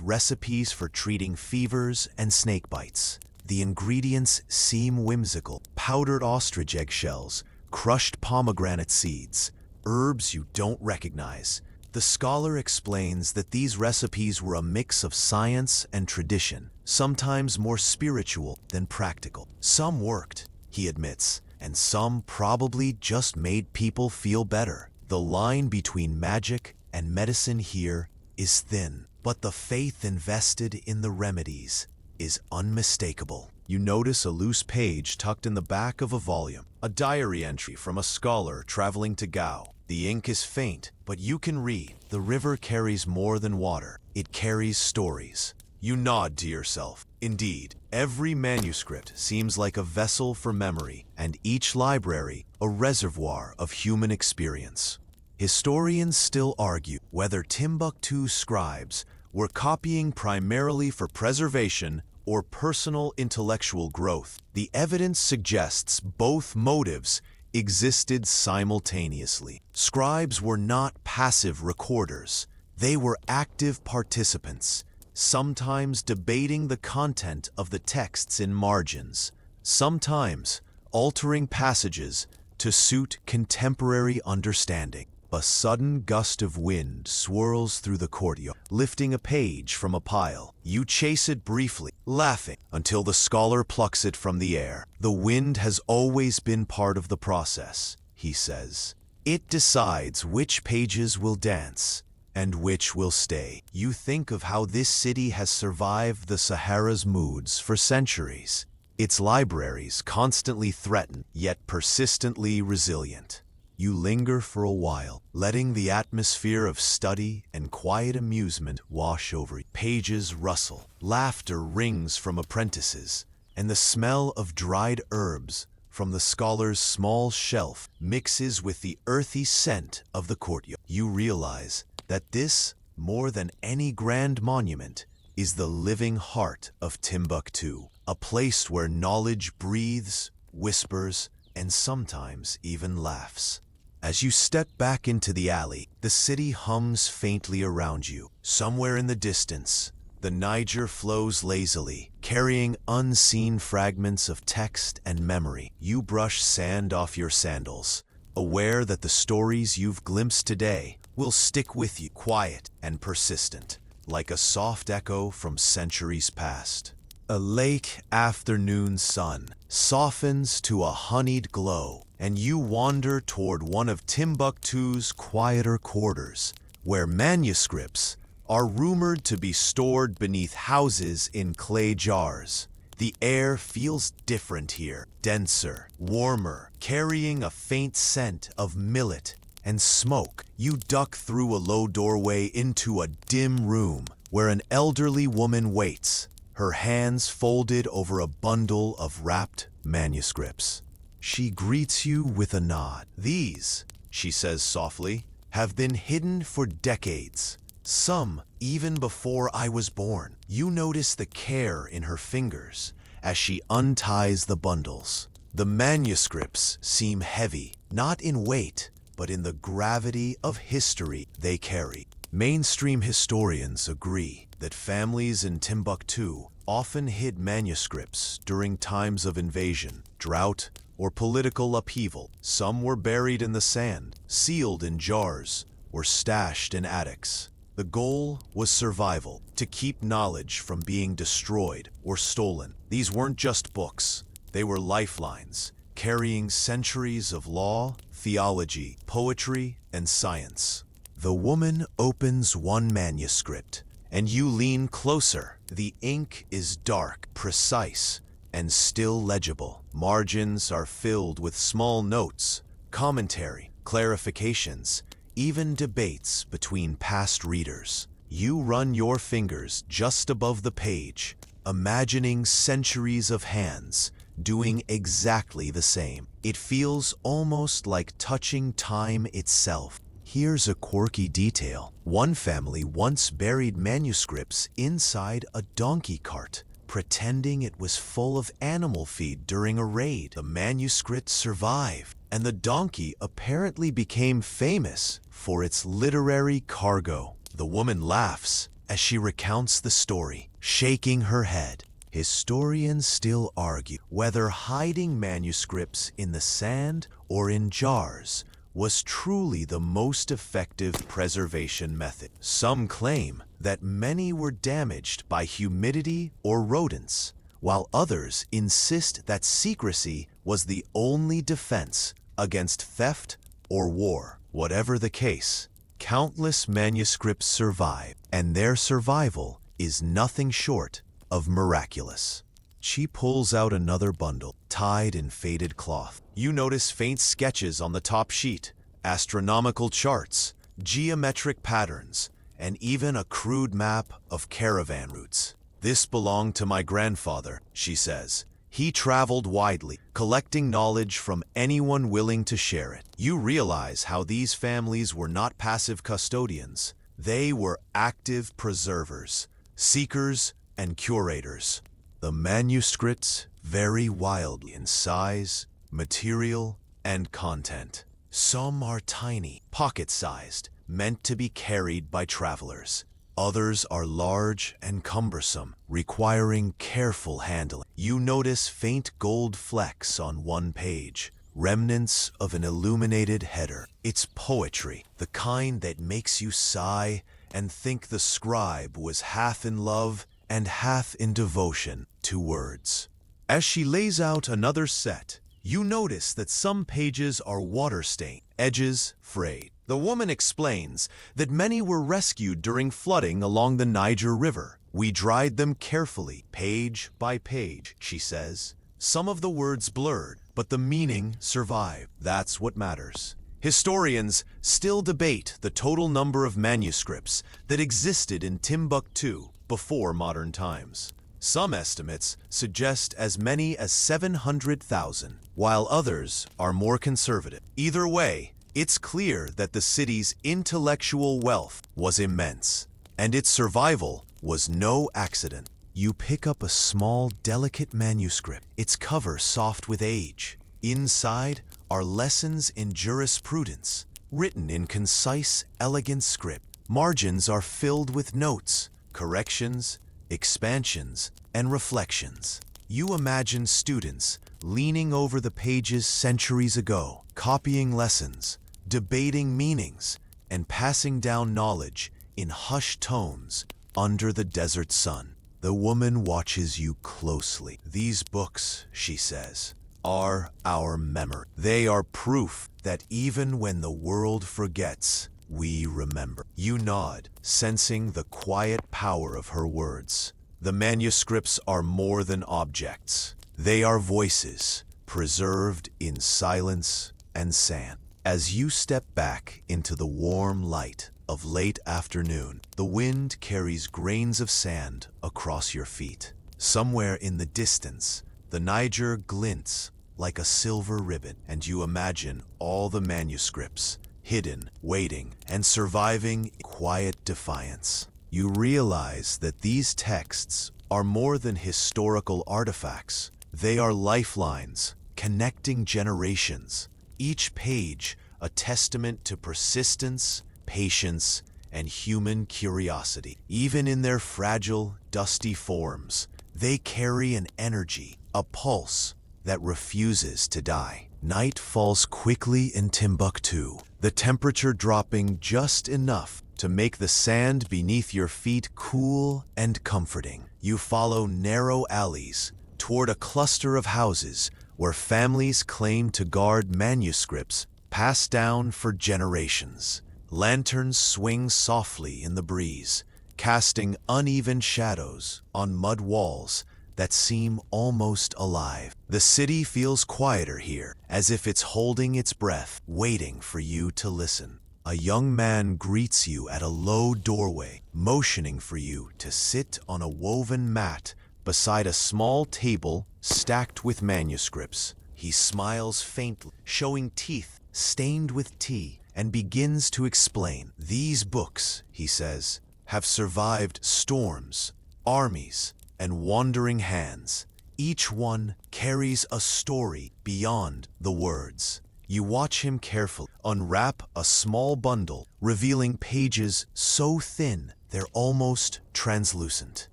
recipes for treating fevers and snake bites. The ingredients seem whimsical: powdered ostrich eggshells, crushed pomegranate seeds, herbs you don't recognize. The scholar explains that these recipes were a mix of science and tradition, sometimes more spiritual than practical. Some worked, he admits, and some probably just made people feel better. The line between magic and medicine here is thin, but the faith invested in the remedies is unmistakable. You notice a loose page tucked in the back of a volume, a diary entry from a scholar traveling to Gao. The ink is faint, but you can read. The river carries more than water. It carries stories. You nod to yourself. Indeed, every manuscript seems like a vessel for memory, and each library a reservoir of human experience. Historians still argue whether Timbuktu scribes were copying primarily for preservation or personal intellectual growth. The evidence suggests both motives existed simultaneously. Scribes were not passive recorders. They were active participants, sometimes debating the content of the texts in margins, sometimes altering passages to suit contemporary understanding. A sudden gust of wind swirls through the courtyard, lifting a page from a pile. You chase it briefly, laughing, until the scholar plucks it from the air. The wind has always been part of the process, he says. It decides which pages will dance and which will stay. You think of how this city has survived the Sahara's moods for centuries. Its libraries constantly threatened, yet persistently resilient. You linger for a while, letting the atmosphere of study and quiet amusement wash over you. Pages rustle, laughter rings from apprentices, and the smell of dried herbs from the scholar's small shelf mixes with the earthy scent of the courtyard. You realize that this, more than any grand monument, is the living heart of Timbuktu, a place where knowledge breathes, whispers, and sometimes even laughs. As you step back into the alley, the city hums faintly around you. Somewhere in the distance, the Niger flows lazily, carrying unseen fragments of text and memory. You brush sand off your sandals, aware that the stories you've glimpsed today will stick with you, quiet and persistent, like a soft echo from centuries past. A late afternoon sun softens to a honeyed glow, and you wander toward one of Timbuktu's quieter quarters, where manuscripts are rumored to be stored beneath houses in clay jars. The air feels different here, denser, warmer, carrying a faint scent of millet and smoke. You duck through a low doorway into a dim room where an elderly woman waits, her hands folded over a bundle of wrapped manuscripts. She greets you with a nod. These, she says softly, have been hidden for decades. Some even before I was born. You notice the care in her fingers as she unties the bundles. The manuscripts seem heavy, not in weight, but in the gravity of history they carry. Mainstream historians agree that families in Timbuktu often hid manuscripts during times of invasion, drought, or political upheaval. Some were buried in the sand, sealed in jars, or stashed in attics. The goal was survival, to keep knowledge from being destroyed or stolen. These weren't just books, they were lifelines, carrying centuries of law, theology, poetry, and science. The woman opens one manuscript, and you lean closer. The ink is dark, precise, and still legible. Margins are filled with small notes, commentary, clarifications, even debates between past readers. You run your fingers just above the page, imagining centuries of hands doing exactly the same. It feels almost like touching time itself. Here's a quirky detail. One family once buried manuscripts inside a donkey cart, pretending it was full of animal feed during a raid. The manuscript survived, and the donkey apparently became famous for its literary cargo. The woman laughs as she recounts the story, shaking her head. Historians still argue whether hiding manuscripts in the sand or in jars was truly the most effective preservation method. Some claim that many were damaged by humidity or rodents, while others insist that secrecy was the only defense against theft or war. Whatever the case, countless manuscripts survive, and their survival is nothing short of miraculous. She pulls out another bundle, tied in faded cloth. You notice faint sketches on the top sheet, astronomical charts, geometric patterns, and even a crude map of caravan routes. This belonged to my grandfather, she says. He traveled widely, collecting knowledge from anyone willing to share it. You realize how these families were not passive custodians. They were active preservers, seekers, and curators. The manuscripts vary wildly in size, material, and content. Some are tiny, pocket-sized, meant to be carried by travelers. Others are large and cumbersome, requiring careful handling. You notice faint gold flecks on one page, remnants of an illuminated header. It's poetry, the kind that makes you sigh and think the scribe was half in love and half in devotion to words. As she lays out another set, you notice that some pages are water-stained, edges frayed. The woman explains that many were rescued during flooding along the Niger River. We dried them carefully, page by page, she says. Some of the words blurred, but the meaning survived. That's what matters. Historians still debate the total number of manuscripts that existed in Timbuktu before modern times. Some estimates suggest as many as 700,000, while others are more conservative. Either way, it's clear that the city's intellectual wealth was immense, and its survival was no accident. You pick up a small, delicate manuscript, its cover soft with age. Inside are lessons in jurisprudence, written in concise, elegant script. Margins are filled with notes, corrections, expansions, and reflections. You imagine students leaning over the pages centuries ago, copying lessons, debating meanings, and passing down knowledge in hushed tones under the desert sun. The woman watches you closely. These books, she says, are our memory. They are proof that even when the world forgets, we remember. You nod, sensing the quiet power of her words. The manuscripts are more than objects. They are voices, preserved in silence and sand. As you step back into the warm light of late afternoon, the wind carries grains of sand across your feet. Somewhere in the distance, the Niger glints like a silver ribbon, and you imagine all the manuscripts, hidden, waiting, and surviving in quiet defiance. You realize that these texts are more than historical artifacts. They are lifelines, connecting generations. Each page a testament to persistence, patience, and human curiosity. Even in their fragile, dusty forms, They carry an energy, a pulse, that refuses to die. Night falls quickly in Timbuktu, the temperature dropping just enough to make the sand beneath your feet cool and comforting. You follow narrow alleys toward a cluster of houses where families claim to guard manuscripts passed down for generations. Lanterns swing softly in the breeze, casting uneven shadows on mud walls that seem almost alive. The city feels quieter here, as if it's holding its breath, waiting for you to listen. A young man greets you at a low doorway, motioning for you to sit on a woven mat beside a small table stacked with manuscripts. He smiles faintly, showing teeth stained with tea, and begins to explain. These books, he says, have survived storms, armies, and wandering hands. Each one carries a story beyond the words. You watch him carefully unwrap a small bundle, revealing pages so thin they're almost translucent.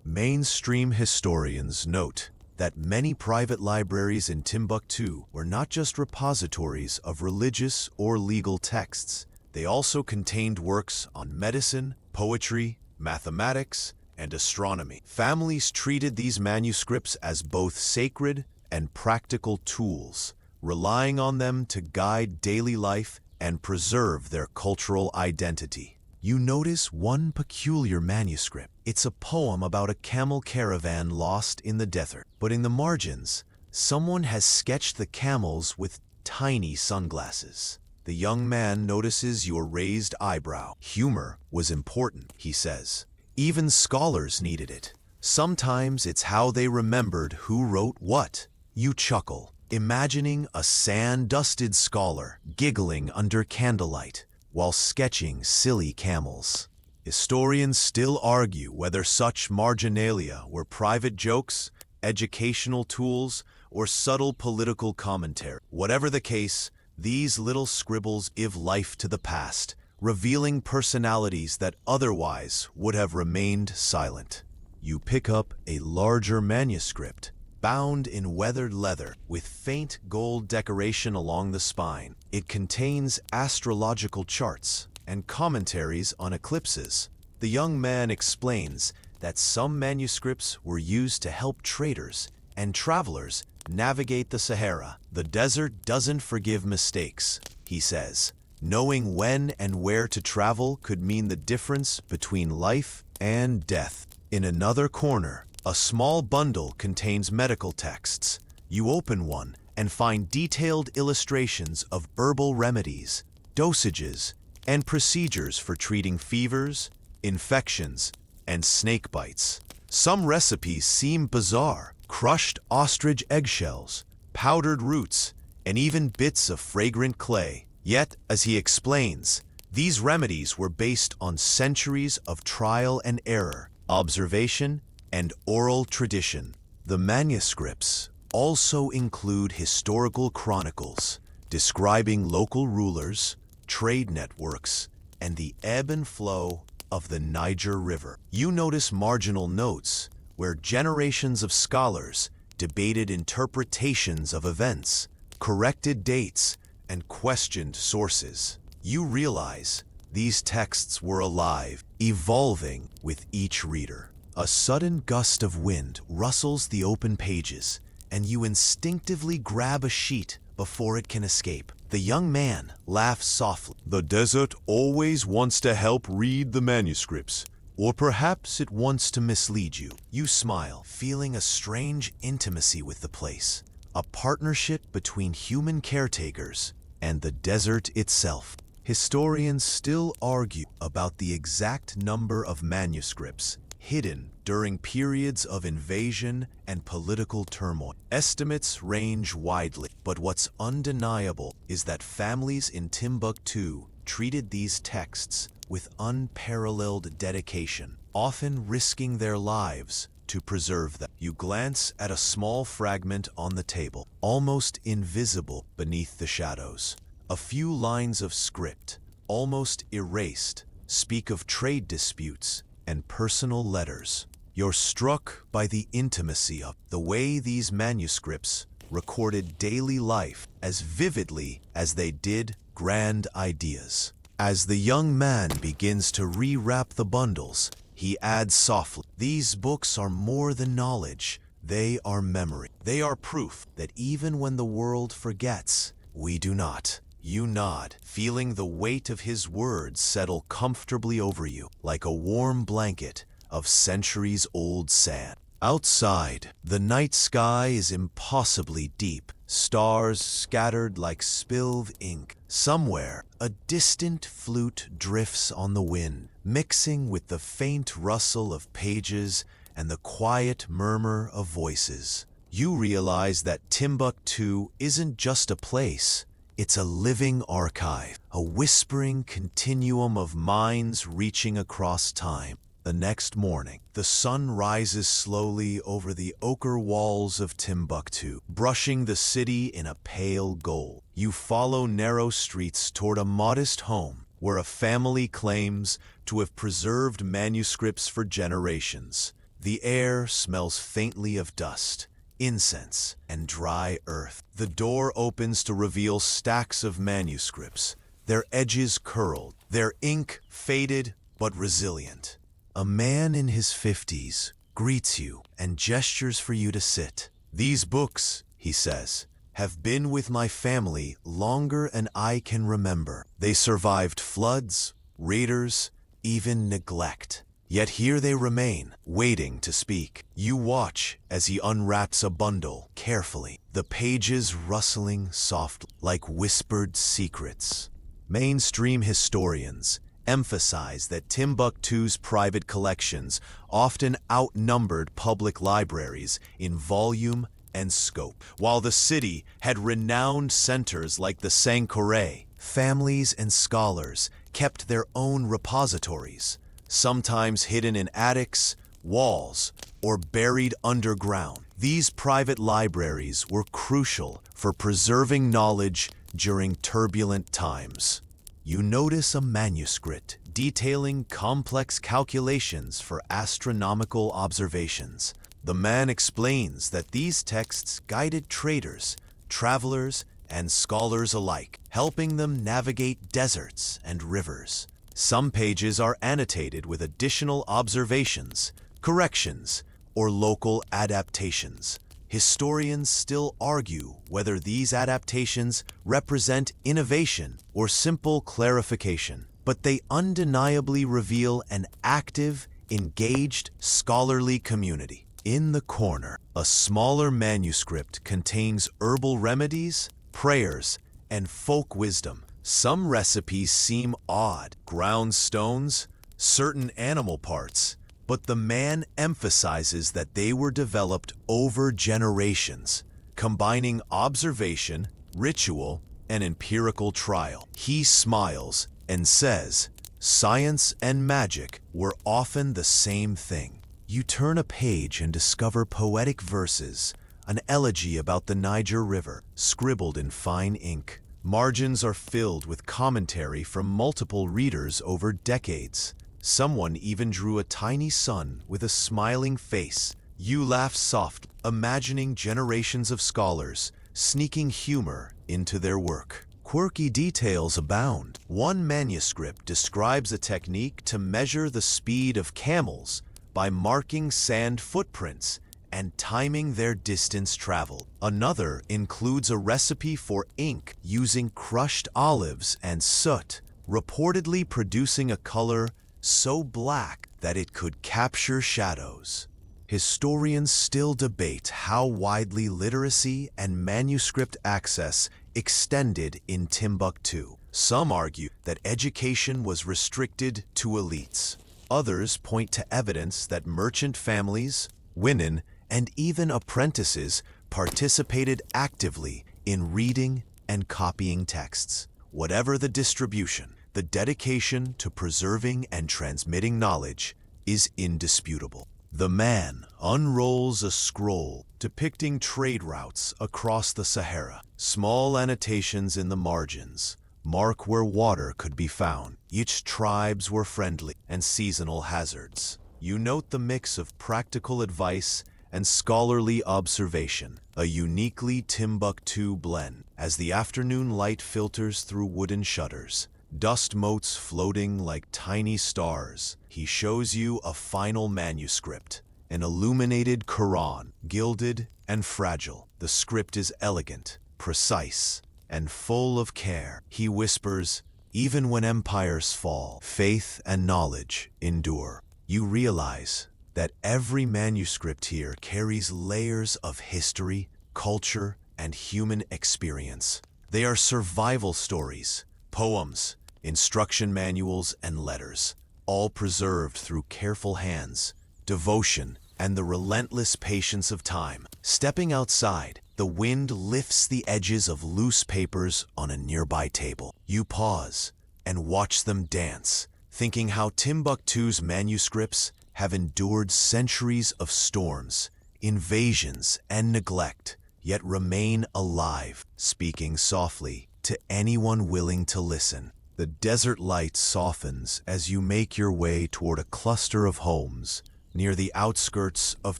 Mainstream historians note that many private libraries in Timbuktu were not just repositories of religious or legal texts. They also contained works on medicine, poetry, mathematics, and astronomy. Families treated these manuscripts as both sacred and practical tools, relying on them to guide daily life and preserve their cultural identity. You notice one peculiar manuscript. It's a poem about a camel caravan lost in the desert. But in the margins, someone has sketched the camels with tiny sunglasses. The young man notices your raised eyebrow. Humor was important, he says. Even scholars needed it. Sometimes it's how they remembered who wrote what. You chuckle, imagining a sand-dusted scholar giggling under candlelight while sketching silly camels. Historians still argue whether such marginalia were private jokes, educational tools, or subtle political commentary. Whatever the case, these little scribbles give life to the past, revealing personalities that otherwise would have remained silent. You pick up a larger manuscript, bound in weathered leather with faint gold decoration along the spine. It contains astrological charts and commentaries on eclipses. The young man explains that some manuscripts were used to help traders and travelers navigate the Sahara. The desert doesn't forgive mistakes, he says. Knowing when and where to travel could mean the difference between life and death. In another corner, a small bundle contains medical texts. You open one and find detailed illustrations of herbal remedies, dosages, and procedures for treating fevers, infections, and snake bites. Some recipes seem bizarre: crushed ostrich eggshells, powdered roots, and even bits of fragrant clay. Yet, as he explains, these remedies were based on centuries of trial and error, observation, and oral tradition. The manuscripts also include historical chronicles describing local rulers, trade networks, and the ebb and flow of the Niger River. You notice marginal notes where generations of scholars debated interpretations of events, corrected dates, and questioned sources. You realize these texts were alive, evolving with each reader. A sudden gust of wind rustles the open pages, and you instinctively grab a sheet before it can escape. The young man laughs softly. The desert always wants to help read the manuscripts, or perhaps it wants to mislead you. You smile, feeling a strange intimacy with the place, a partnership between human caretakers and the desert itself. Historians still argue about the exact number of manuscripts hidden during periods of invasion and political turmoil. Estimates range widely, but what's undeniable is that families in Timbuktu treated these texts with unparalleled dedication, often risking their lives to preserve them. You glance at a small fragment on the table, almost invisible beneath the shadows. A few lines of script, almost erased, speak of trade disputes and personal letters. You're struck by the intimacy of the way these manuscripts recorded daily life as vividly as they did grand ideas. As the young man begins to rewrap the bundles, he adds softly, "These books are more than knowledge. They are memory. They are proof that even when the world forgets, we do not." You nod, feeling the weight of his words settle comfortably over you, like a warm blanket of centuries-old sand. Outside, the night sky is impossibly deep, stars scattered like spilled ink. Somewhere, a distant flute drifts on the wind, mixing with the faint rustle of pages and the quiet murmur of voices. You realize that Timbuktu isn't just a place. It's a living archive, a whispering continuum of minds reaching across time. The next morning, the sun rises slowly over the ochre walls of Timbuktu, brushing the city in a pale gold. You follow narrow streets toward a modest home where a family claims to have preserved manuscripts for generations. The air smells faintly of dust, incense, and dry earth. The door opens to reveal stacks of manuscripts, their edges curled, their ink faded but resilient. A man in his 50s greets you and gestures for you to sit. "These books," he says, "have been with my family longer than I can remember. They survived floods, raiders, even neglect. Yet here they remain, waiting to speak." You watch as he unwraps a bundle carefully, the pages rustling softly like whispered secrets. Mainstream historians emphasize that Timbuktu's private collections often outnumbered public libraries in volume and scope. While the city had renowned centers like the Sankore, families and scholars kept their own repositories, sometimes hidden in attics, walls, or buried underground. These private libraries were crucial for preserving knowledge during turbulent times. You notice a manuscript detailing complex calculations for astronomical observations. The man explains that these texts guided traders, travelers, and scholars alike, helping them navigate deserts and rivers. Some pages are annotated with additional observations, corrections, or local adaptations. Historians still argue whether these adaptations represent innovation or simple clarification, but they undeniably reveal an active, engaged, scholarly community. In the corner, a smaller manuscript contains herbal remedies, prayers, and folk wisdom. Some recipes seem odd, ground stones, certain animal parts, but the man emphasizes that they were developed over generations, combining observation, ritual, and empirical trial. He smiles and says, "Science and magic were often the same thing." You turn a page and discover poetic verses, an elegy about the Niger River, scribbled in fine ink. Margins are filled with commentary from multiple readers over decades. Someone even drew a tiny sun with a smiling face. You laugh softly, imagining generations of scholars sneaking humor into their work. Quirky details abound. One manuscript describes a technique to measure the speed of camels by marking sand footprints and timing their distance traveled. Another includes a recipe for ink using crushed olives and soot, reportedly producing a color so black that it could capture shadows. Historians still debate how widely literacy and manuscript access extended in Timbuktu. Some argue that education was restricted to elites. Others point to evidence that merchant families, women, and even apprentices participated actively in reading and copying texts. Whatever the distribution, the dedication to preserving and transmitting knowledge is indisputable. The man unrolls a scroll depicting trade routes across the Sahara. Small annotations in the margins mark where water could be found. Each tribes were friendly and seasonal hazards. You note the mix of practical advice and scholarly observation, a uniquely Timbuktu blend. As the afternoon light filters through wooden shutters, dust motes floating like tiny stars, he shows you a final manuscript, an illuminated Quran, gilded and fragile. The script is elegant, precise, and full of care. He whispers, "Even when empires fall, faith and knowledge endure." You realize that every manuscript here carries layers of history, culture, and human experience. They are survival stories, poems, instruction manuals, and letters, all preserved through careful hands, devotion, and the relentless patience of time. Stepping outside, the wind lifts the edges of loose papers on a nearby table. You pause and watch them dance, thinking how Timbuktu's manuscripts have endured centuries of storms, invasions, and neglect, yet remain alive, speaking softly to anyone willing to listen. The desert light softens as you make your way toward a cluster of homes near the outskirts of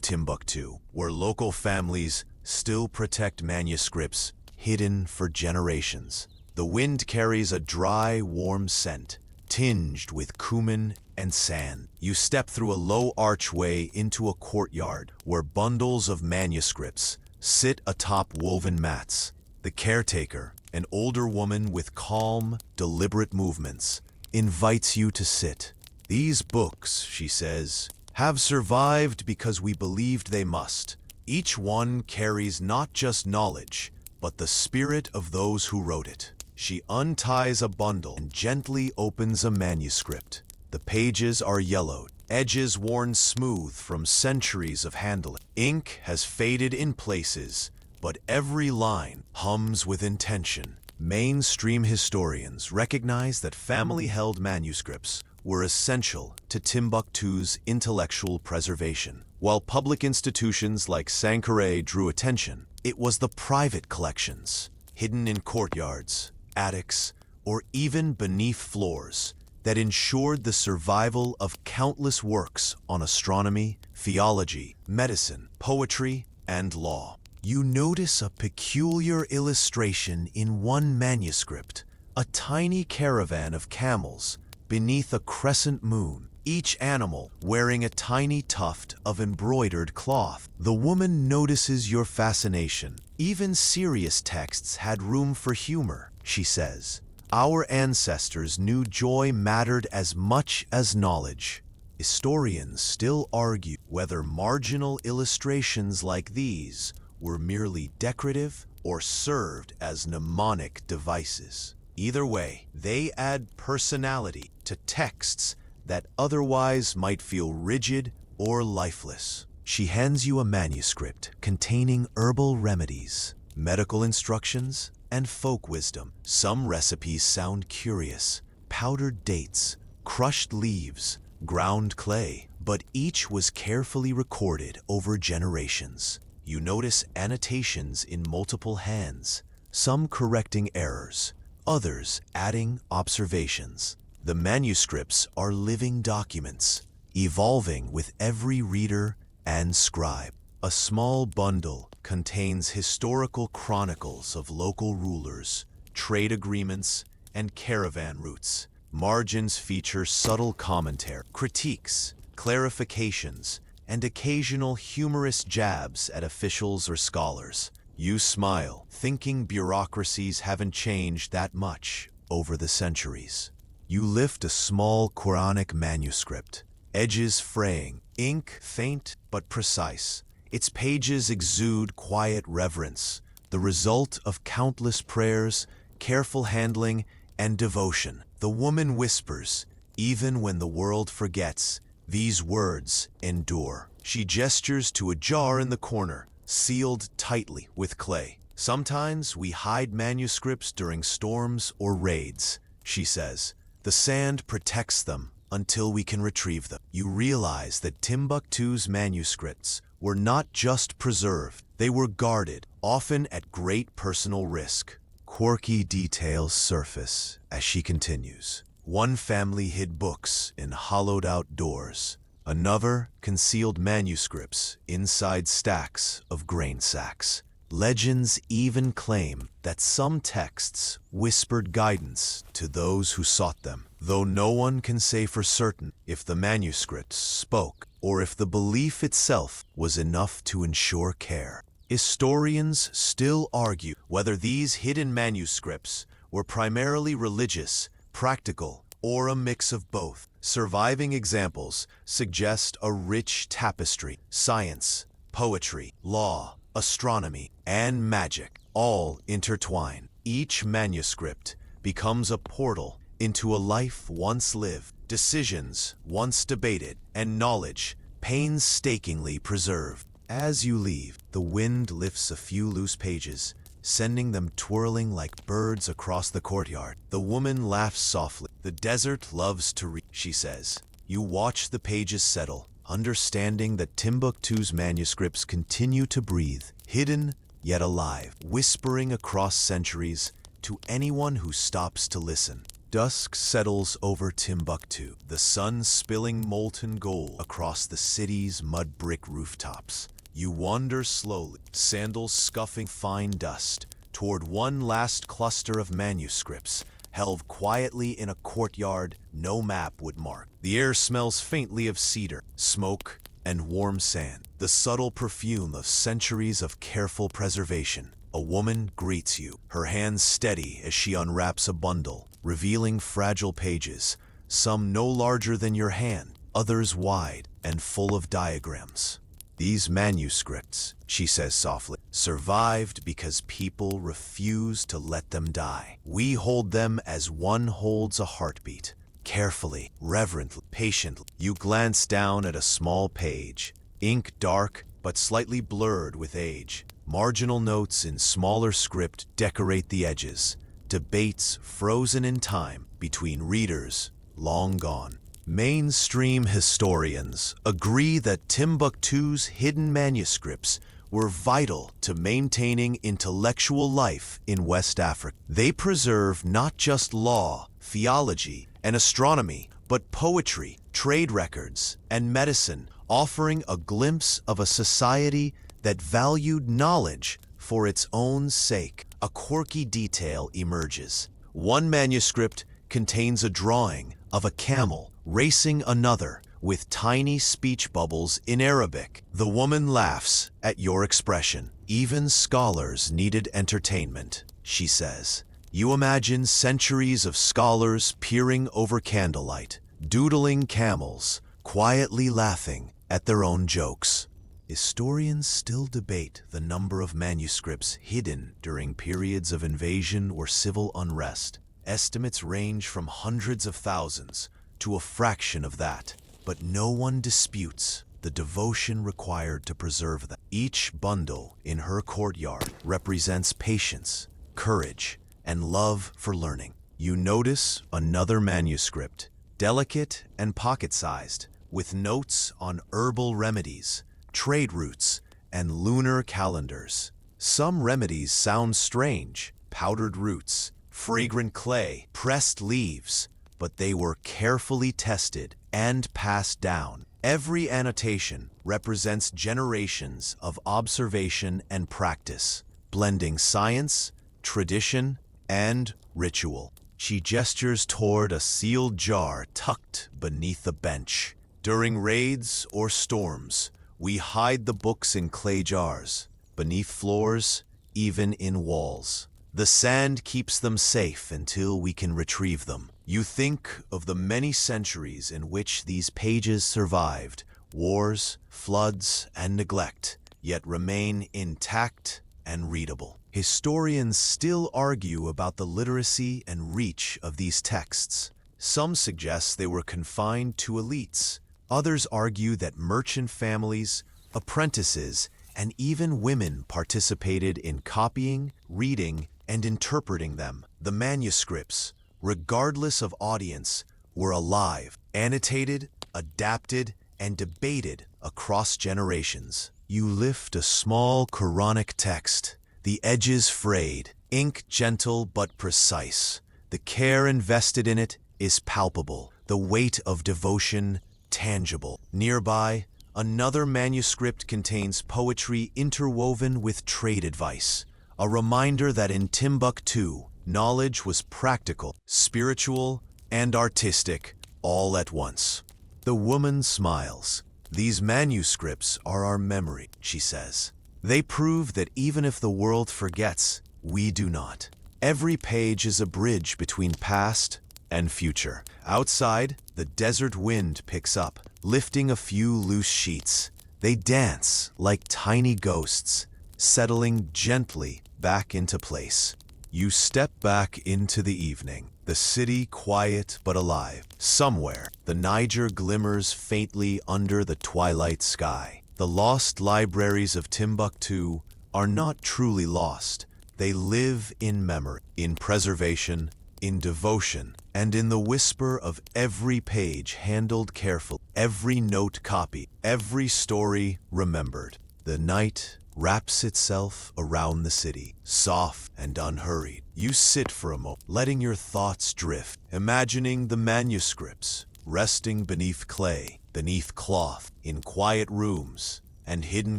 Timbuktu, where local families still protect manuscripts hidden for generations. The wind carries a dry, warm scent, tinged with cumin and sand. You step through a low archway into a courtyard where bundles of manuscripts sit atop woven mats. The caretaker, an older woman with calm, deliberate movements, invites you to sit. "These books," she says, "have survived because we believed they must. Each one carries not just knowledge, but the spirit of those who wrote it." She unties a bundle and gently opens a manuscript. The pages are yellowed, edges worn smooth from centuries of handling. Ink has faded in places, but every line hums with intention. Mainstream historians recognize that family-held manuscripts were essential to Timbuktu's intellectual preservation. While public institutions like Sankore drew attention, it was the private collections, hidden in courtyards, attics, or even beneath floors, that ensured the survival of countless works on astronomy, theology, medicine, poetry, and law. You notice a peculiar illustration in one manuscript, a tiny caravan of camels beneath a crescent moon, each animal wearing a tiny tuft of embroidered cloth. The woman notices your fascination. "Even serious texts had room for humor," she says. "Our ancestors knew joy mattered as much as knowledge." Historians still argue whether marginal illustrations like these were merely decorative or served as mnemonic devices. Either way, they add personality to texts that otherwise might feel rigid or lifeless. She hands you a manuscript containing herbal remedies, medical instructions, and folk wisdom. Some recipes sound curious: powdered dates, crushed leaves, ground clay, but each was carefully recorded over generations. You notice annotations in multiple hands, some correcting errors, others adding observations. The manuscripts are living documents, evolving with every reader and scribe. A small bundle contains historical chronicles of local rulers, trade agreements, and caravan routes. Margins feature subtle commentary, critiques, clarifications, and occasional humorous jabs at officials or scholars. You smile, thinking bureaucracies haven't changed that much over the centuries. You lift a small Quranic manuscript, edges fraying, ink faint but precise. Its pages exude quiet reverence, the result of countless prayers, careful handling, and devotion. The woman whispers, "Even when the world forgets, these words endure." She gestures to a jar in the corner, sealed tightly with clay. "Sometimes we hide manuscripts during storms or raids," she says. "The sand protects them until we can retrieve them." You realize that Timbuktu's manuscripts were not just preserved, they were guarded, often at great personal risk. Quirky details surface as she continues. One family hid books in hollowed-out doors, Another concealed manuscripts inside stacks of grain sacks. Legends even claim that some texts whispered guidance to those who sought them, though no one can say for certain if the manuscripts spoke or if the belief itself was enough to ensure care. Historians still argue whether these hidden manuscripts were primarily religious, practical, or a mix of both. Surviving examples suggest a rich tapestry: science, poetry, law, astronomy, and magic, all intertwine. Each manuscript becomes a portal into a life once lived, decisions once debated, and knowledge painstakingly preserved. As you leave, the wind lifts a few loose pages, sending them twirling like birds across the courtyard. The woman laughs softly. "The desert loves to read," she says. You watch the pages settle, understanding that Timbuktu's manuscripts continue to breathe, hidden yet alive, whispering across centuries to anyone who stops to listen. Dusk settles over Timbuktu, the sun spilling molten gold across the city's mud brick rooftops. You wander slowly, sandals scuffing fine dust, toward one last cluster of manuscripts, held quietly in a courtyard no map would mark. The air smells faintly of cedar, smoke, and warm sand, the subtle perfume of centuries of careful preservation. A woman greets you, her hands steady as she unwraps a bundle, revealing fragile pages, some no larger than your hand, others wide and full of diagrams. "These manuscripts," she says softly, "survived because people refused to let them die. We hold them as one holds a heartbeat, carefully, reverently, patiently." You glance down at a small page, ink dark but slightly blurred with age. Marginal notes in smaller script decorate the edges, debates frozen in time between readers long gone. Mainstream historians agree that Timbuktu's hidden manuscripts were vital to maintaining intellectual life in West Africa. They preserve not just law, theology, and astronomy, but poetry, trade records, and medicine, offering a glimpse of a society that valued knowledge for its own sake. A quirky detail emerges. One manuscript contains a drawing of a camel racing another with tiny speech bubbles in Arabic. The woman laughs at your expression. "Even scholars needed entertainment," she says. You imagine centuries of scholars peering over candlelight, doodling camels, quietly laughing at their own jokes. Historians still debate the number of manuscripts hidden during periods of invasion or civil unrest. Estimates range from hundreds of thousands to a fraction of that, but no one disputes the devotion required to preserve them. Each bundle in her courtyard represents patience, courage, and love for learning. You notice another manuscript, delicate and pocket-sized, with notes on herbal remedies, trade routes, and lunar calendars. Some remedies sound strange: powdered roots, fragrant clay, pressed leaves, but they were carefully tested and passed down. Every annotation represents generations of observation and practice, blending science, tradition, and ritual. She gestures toward a sealed jar tucked beneath a bench. During raids or storms, we hide the books in clay jars, beneath floors, even in walls. The sand keeps them safe until we can retrieve them. You think of the many centuries in which these pages survived, wars, floods, and neglect, yet remain intact and readable. Historians still argue about the literacy and reach of these texts. Some suggest they were confined to elites. Others argue that merchant families, apprentices, and even women participated in copying, reading, and interpreting them. The manuscripts, regardless of audience, were alive, annotated, adapted, and debated across generations. You lift a small Quranic text, the edges frayed, ink gentle but precise. The care invested in it is palpable, the weight of devotion tangible. Nearby, another manuscript contains poetry interwoven with trade advice, a reminder that in Timbuktu, knowledge was practical, spiritual, and artistic all at once. The woman smiles. "These manuscripts are our memory," she says. "They prove that even if the world forgets, we do not." Every page is a bridge between past and future. Outside, the desert wind picks up, lifting a few loose sheets. They dance like tiny ghosts, settling gently back into place. You step back into the evening, the city quiet but alive. Somewhere, the Niger glimmers faintly under the twilight sky. The lost libraries of Timbuktu are not truly lost. They live in memory, in preservation, in devotion, and in the whisper of every page handled carefully, every note copied, every story remembered. The night wraps itself around the city, soft and unhurried. You sit for a moment, letting your thoughts drift, imagining the manuscripts resting beneath clay, beneath cloth, in quiet rooms and hidden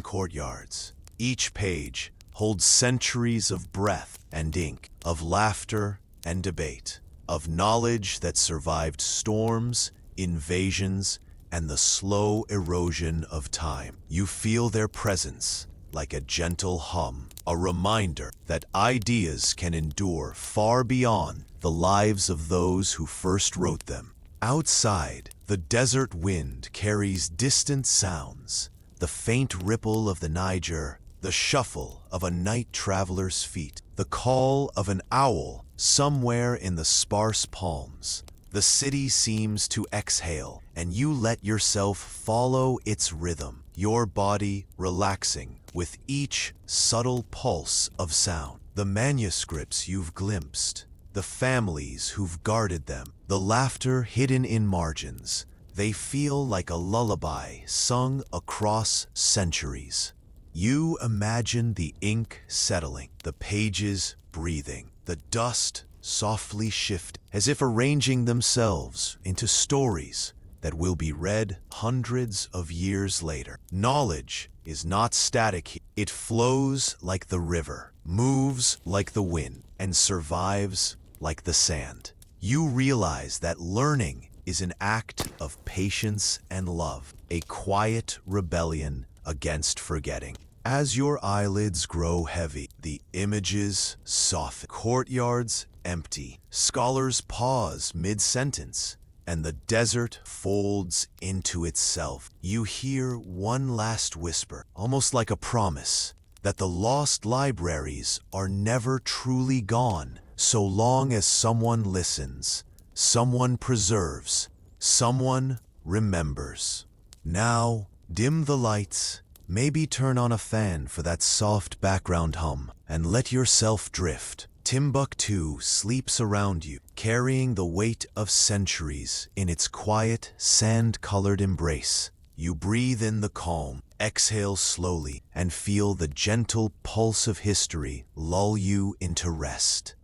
courtyards. Each page holds centuries of breath and ink, of laughter and debate, of knowledge that survived storms, invasions, and the slow erosion of time. You feel their presence like a gentle hum, a reminder that ideas can endure far beyond the lives of those who first wrote them. Outside, the desert wind carries distant sounds, the faint ripple of the Niger, the shuffle of a night traveler's feet, the call of an owl somewhere in the sparse palms. The city seems to exhale, and you let yourself follow its rhythm, your body relaxing with each subtle pulse of sound. The manuscripts you've glimpsed, the families who've guarded them, the laughter hidden in margins, they feel like a lullaby sung across centuries. You imagine the ink settling, the pages breathing, the dust softly shift, as if arranging themselves into stories that will be read hundreds of years later. Knowledge is not static here. It flows like the river, moves like the wind, and survives like the sand. You realize that learning is an act of patience and love, a quiet rebellion against forgetting. As your eyelids grow heavy, the images soften. Courtyards empty. Scholars pause mid-sentence, and the desert folds into itself. You hear one last whisper, almost like a promise, that the lost libraries are never truly gone, so long as someone listens, someone preserves, someone remembers. Now, dim the lights. Maybe turn on a fan for that soft background hum, and let yourself drift. Timbuktu sleeps around you, carrying the weight of centuries in its quiet, sand-colored embrace. You breathe in the calm, exhale slowly, and feel the gentle pulse of history lull you into rest.